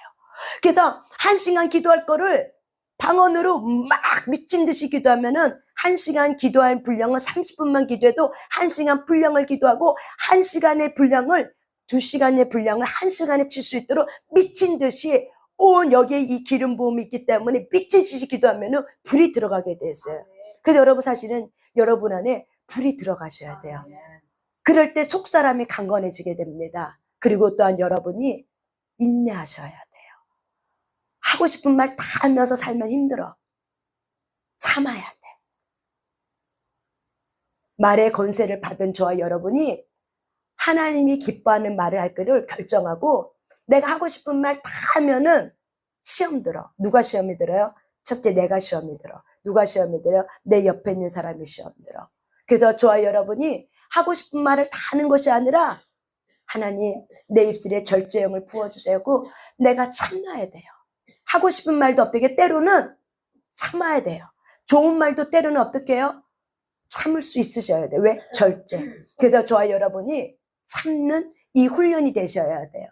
그래서 1시간 기도할 거를 방언으로 막 미친 듯이 기도하면은 1시간 기도할 분량은 30분만 기도해도 1시간 분량을 기도하고 1시간의 분량을 2시간의 분량을 1시간에 칠 수 있도록 미친 듯이 온 여기에 이 기름 부음이 있기 때문에 미친 듯이 기도하면은 불이 들어가게 됐어요. 그래서 여러분 사실은 여러분 안에 불이 들어가셔야 돼요. 그럴 때 속사람이 강건해지게 됩니다. 그리고 또한 여러분이 인내하셔야 돼요. 하고 싶은 말 다 하면서 살면 힘들어. 참아야 돼. 말의 권세를 받은 저와 여러분이 하나님이 기뻐하는 말을 할 거를 결정하고 내가 하고 싶은 말 다 하면은 시험 들어. 누가 시험이 들어요? 첫째 내가 시험이 들어. 누가 시험이 들어요? 내 옆에 있는 사람이 시험 들어. 그래서 저와 여러분이 하고 싶은 말을 다 하는 것이 아니라 하나님 내 입술에 절제형을 부어주세요. 내가 참아야 돼요. 하고 싶은 말도 어떻게 때로는 참아야 돼요. 좋은 말도 때로는 어떻게 해요? 참을 수 있으셔야 돼요. 왜? 절제. 그래서 저와 여러분이 참는 이 훈련이 되셔야 돼요.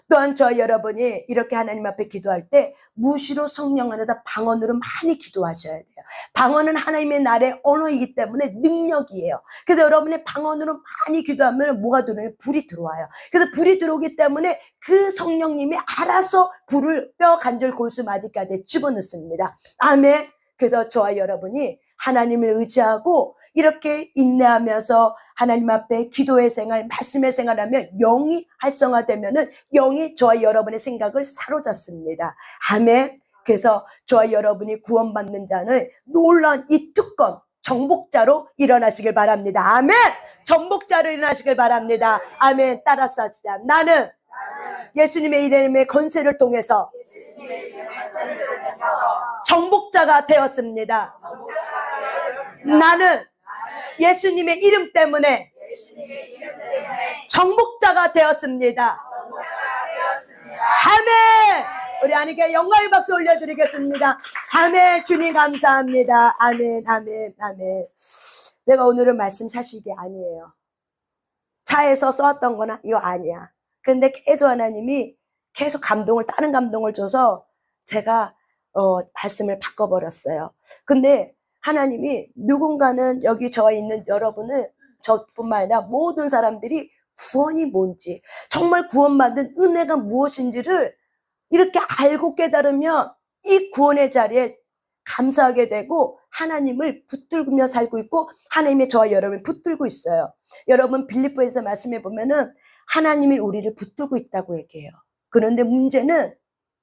또한 저와 여러분이 이렇게 하나님 앞에 기도할 때 무시로 성령 안에다 방언으로 많이 기도하셔야 돼요. 방언은 하나님의 나라의 언어이기 때문에 능력이에요. 그래서 여러분의 방언으로 많이 기도하면 뭐가 들어요? 불이 들어와요. 그래서 불이 들어오기 때문에 그 성령님이 알아서 불을 뼈 관절 골수 마디까지 집어넣습니다. 아멘. 그래서 저와 여러분이 하나님을 의지하고 이렇게 인내하면서 하나님 앞에 기도의 생활, 말씀의 생활하면 영이 활성화되면은 영이 저와 여러분의 생각을 사로잡습니다. 아멘. 그래서 저와 여러분이 구원받는 자는 놀라운 이 특권, 정복자로 일어나시길 바랍니다. 아멘. 정복자로 일어나시길 바랍니다. 아멘. 따라서 하시자. 나는 예수님의 이름의 권세를 통해서 정복자가 되었습니다. 나는 예수님의 이름 때문에 정복자가 되었습니다. 아멘. 우리 하나님께 영광의 박수 올려드리겠습니다. 아멘. 주님 감사합니다. 아멘. 아멘. 아멘. 제가 오늘은 말씀 사실이 아니에요. 차에서 써왔던 거나 이거 아니야. 근데 계속 하나님이 계속 다른 감동을 줘서 제가 말씀을 바꿔버렸어요. 근데 하나님이 누군가는 여기 저와 있는 여러분을 저뿐만 아니라 모든 사람들이 구원이 뭔지 정말 구원받은 은혜가 무엇인지를 이렇게 알고 깨달으면 이 구원의 자리에 감사하게 되고 하나님을 붙들며 살고 있고 하나님이 저와 여러분을 붙들고 있어요. 여러분 빌립보에서 말씀해 보면은 하나님이 우리를 붙들고 있다고 얘기해요. 그런데 문제는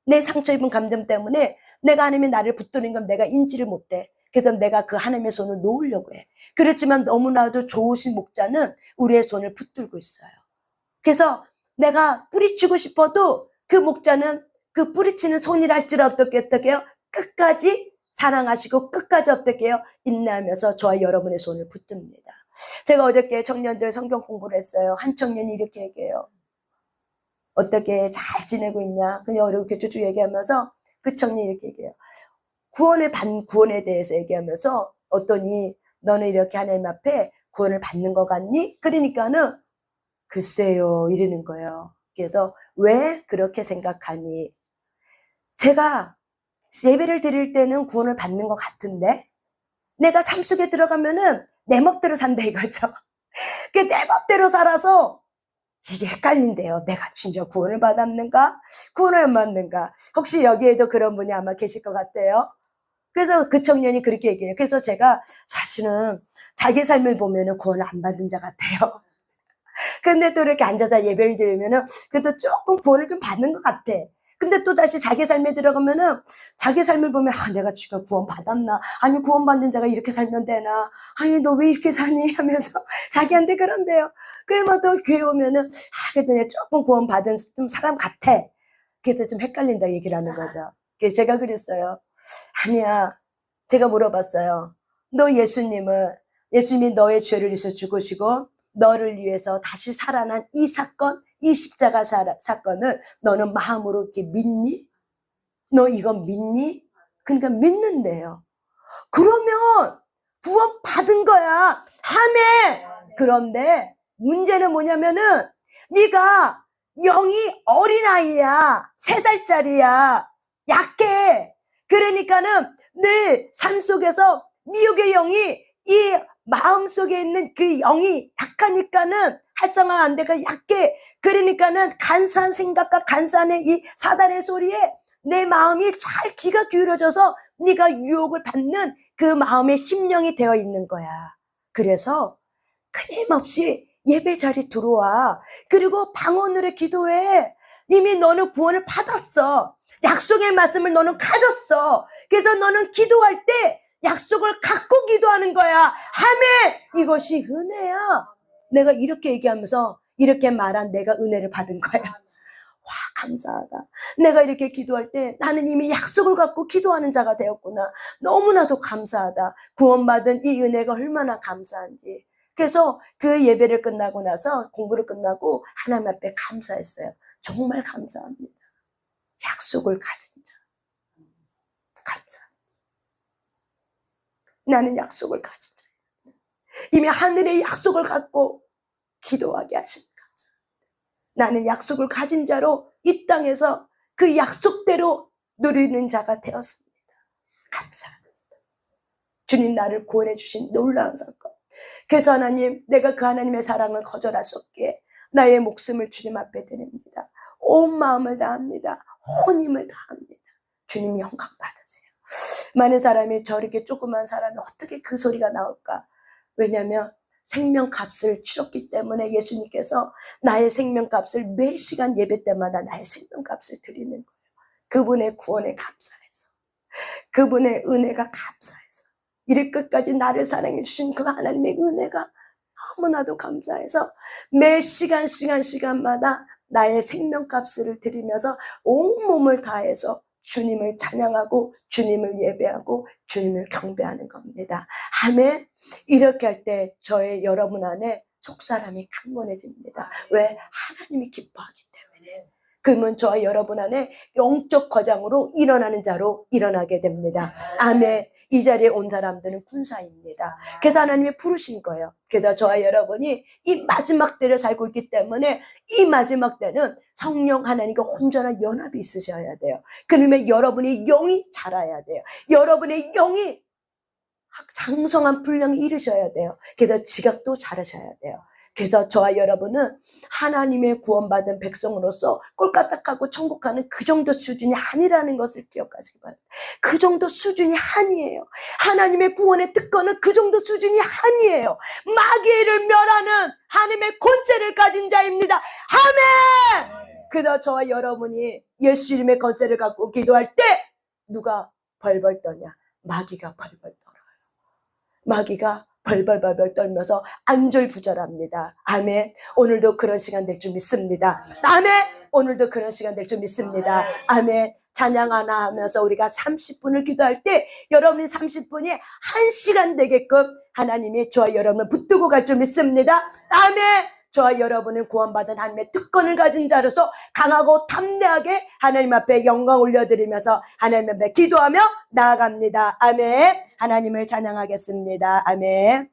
내 상처 입은 감정 때문에 내가 하나님이 나를 붙드는 건 내가 인지를 못해. 그래서 내가 그 하나님의 손을 놓으려고 해. 그렇지만 너무나도 좋으신 목자는 우리의 손을 붙들고 있어요. 그래서 내가 뿌리치고 싶어도 그 목자는 그 뿌리치는 손이랄지라 어떻게 해요? 끝까지 사랑하시고 끝까지 어떻게 해요? 인내하면서 저와 여러분의 손을 붙듭니다. 제가 어저께 청년들 성경 공부를 했어요. 한 청년이 이렇게 얘기해요. 어떻게 잘 지내고 있냐? 그냥 이렇게 쭉쭉 얘기하면서 그 청년이 이렇게 얘기해요. 구원에 대해서 얘기하면서 어떠니 너는 이렇게 하나님 앞에 구원을 받는 것 같니? 그러니까는 글쎄요 이러는 거예요. 그래서 왜 그렇게 생각하니? 제가 예배를 드릴 때는 구원을 받는 것 같은데 내가 삶 속에 들어가면은 내 멋대로 산다 이거죠. 내 멋대로 살아서 이게 헷갈린대요. 내가 진짜 구원을 받았는가? 구원을 안 받는가? 혹시 여기에도 그런 분이 아마 계실 것 같아요. 그래서 그 청년이 그렇게 얘기해요. 그래서 제가 사실은 자기 삶을 보면은 구원을 안 받은 자 같아요. 근데 또 이렇게 앉아서 예배를 드리면은 그래도 조금 구원을 좀 받는 것 같아. 근데 또 다시 자기 삶에 들어가면은 자기 삶을 보면 내가 지금 구원 받았나? 아니 구원 받는 자가 이렇게 살면 되나? 아니 너 왜 이렇게 사니? 하면서 자기한테 그런데요. 그러면 또 교회 오면은 그래도 내가 조금 구원 받은 좀 사람 같아. 그래서 좀 헷갈린다 얘기를 하는 거죠. 그래서 제가 그랬어요. 아니야. 제가 물어봤어요. 너 예수님이 너의 죄를 위해서 죽으시고 너를 위해서 다시 살아난 이 사건, 이 십자가 사건을 너는 마음으로 이렇게 믿니? 너 이거 믿니? 그러니까 믿는데요. 그러면 구원 받은 거야. 아멘. 그런데 문제는 뭐냐면은 네가 영이 어린아이야. 3살짜리야. 약해. 그러니까는 늘 삶 속에서 미혹의 영이 이 마음속에 있는 그 영이 약하니까는 활성화가 안 되고 약해. 그러니까는 간사한 생각과 간사한 이 사단의 소리에 내 마음이 잘 귀가 기울어져서 네가 유혹을 받는 그 마음의 심령이 되어 있는 거야. 그래서 끊임없이 예배 자리 들어와. 그리고 방언으로 기도해. 이미 너는 구원을 받았어. 약속의 말씀을 너는 가졌어. 그래서 너는 기도할 때 약속을 갖고 기도하는 거야. 아멘. 이것이 은혜야. 내가 이렇게 얘기하면서 이렇게 말한 내가 은혜를 받은 거야. 와, 감사하다. 내가 이렇게 기도할 때 나는 이미 약속을 갖고 기도하는 자가 되었구나. 너무나도 감사하다. 구원받은 이 은혜가 얼마나 감사한지. 그래서 그 예배를 끝나고 나서 공부를 끝나고 하나님 앞에 감사했어요. 정말 감사합니다. 약속을 가진 자. 감사합니다. 나는 약속을 가진 자. 이미 하늘의 약속을 갖고 기도하게 하신 감사합니다. 나는 약속을 가진 자로 이 땅에서 그 약속대로 누리는 자가 되었습니다. 감사합니다. 주님 나를 구원해 주신 놀라운 사건. 그래서 하나님, 내가 그 하나님의 사랑을 거절할 수 없기에 나의 목숨을 주님 앞에 드립니다. 온 마음을 다합니다. 온 힘을 다합니다. 주님 영광 받으세요. 많은 사람이 저렇게 조그만 사람이 어떻게 그 소리가 나올까? 왜냐하면 생명값을 치렀기 때문에 예수님께서 나의 생명값을 매 시간 예배 때마다 나의 생명값을 드리는 거예요. 그분의 구원에 감사해서, 그분의 은혜가 감사해서, 이를 끝까지 나를 사랑해 주신 그 하나님의 은혜가 너무나도 감사해서 매 시간마다 나의 생명값을 드리면서 온몸을 다해서 주님을 찬양하고 주님을 예배하고 주님을 경배하는 겁니다. 아멘. 이렇게 할 때 저의 여러분 안에 속사람이 강건해집니다. 왜? 하나님이 기뻐하기 때문에. 그러면 저와 여러분 안에 영적 거장으로 일어나는 자로 일어나게 됩니다. 아멘. 이 자리에 온 사람들은 군사입니다. 그래서 하나님이 부르신 거예요. 그래서 저와 여러분이 이 마지막 때를 살고 있기 때문에 이 마지막 때는 성령 하나님과 온전한 연합이 있으셔야 돼요. 그러면 여러분의 영이 자라야 돼요. 여러분의 영이 장성한 분량에 이르셔야 돼요. 그래서 지각도 잘하셔야 돼요. 그래서 저와 여러분은 하나님의 구원받은 백성으로서 꼴까딱하고 천국 가는 그 정도 수준이 아니라는 것을 기억하시기 바랍니다. 그 정도 수준이 아니에요. 하나님의 구원의 특권은 그 정도 수준이 아니에요. 마귀를 멸하는 하나님의 권세를 가진 자입니다. 아멘! 그래서 저와 여러분이 예수 이름의 권세를 갖고 기도할 때 누가 벌벌 떠냐? 마귀가 벌벌 떨어요. 마귀가 벌벌 떨면서 안절부절합니다. 아멘. 오늘도 그런 시간 될 줄 믿습니다. 아멘. 오늘도 그런 시간 될 줄 믿습니다. 아멘. 찬양 하나 하면서 우리가 30분을 기도할 때 여러분이 30분이 1시간 되게끔 하나님이 저와 여러분을 붙들고 갈 줄 믿습니다. 아멘. 저와 여러분은 구원받은 하나님의 특권을 가진 자로서 강하고 담대하게 하나님 앞에 영광 올려드리면서 하나님 앞에 기도하며 나아갑니다. 아멘. 하나님을 찬양하겠습니다. 아멘.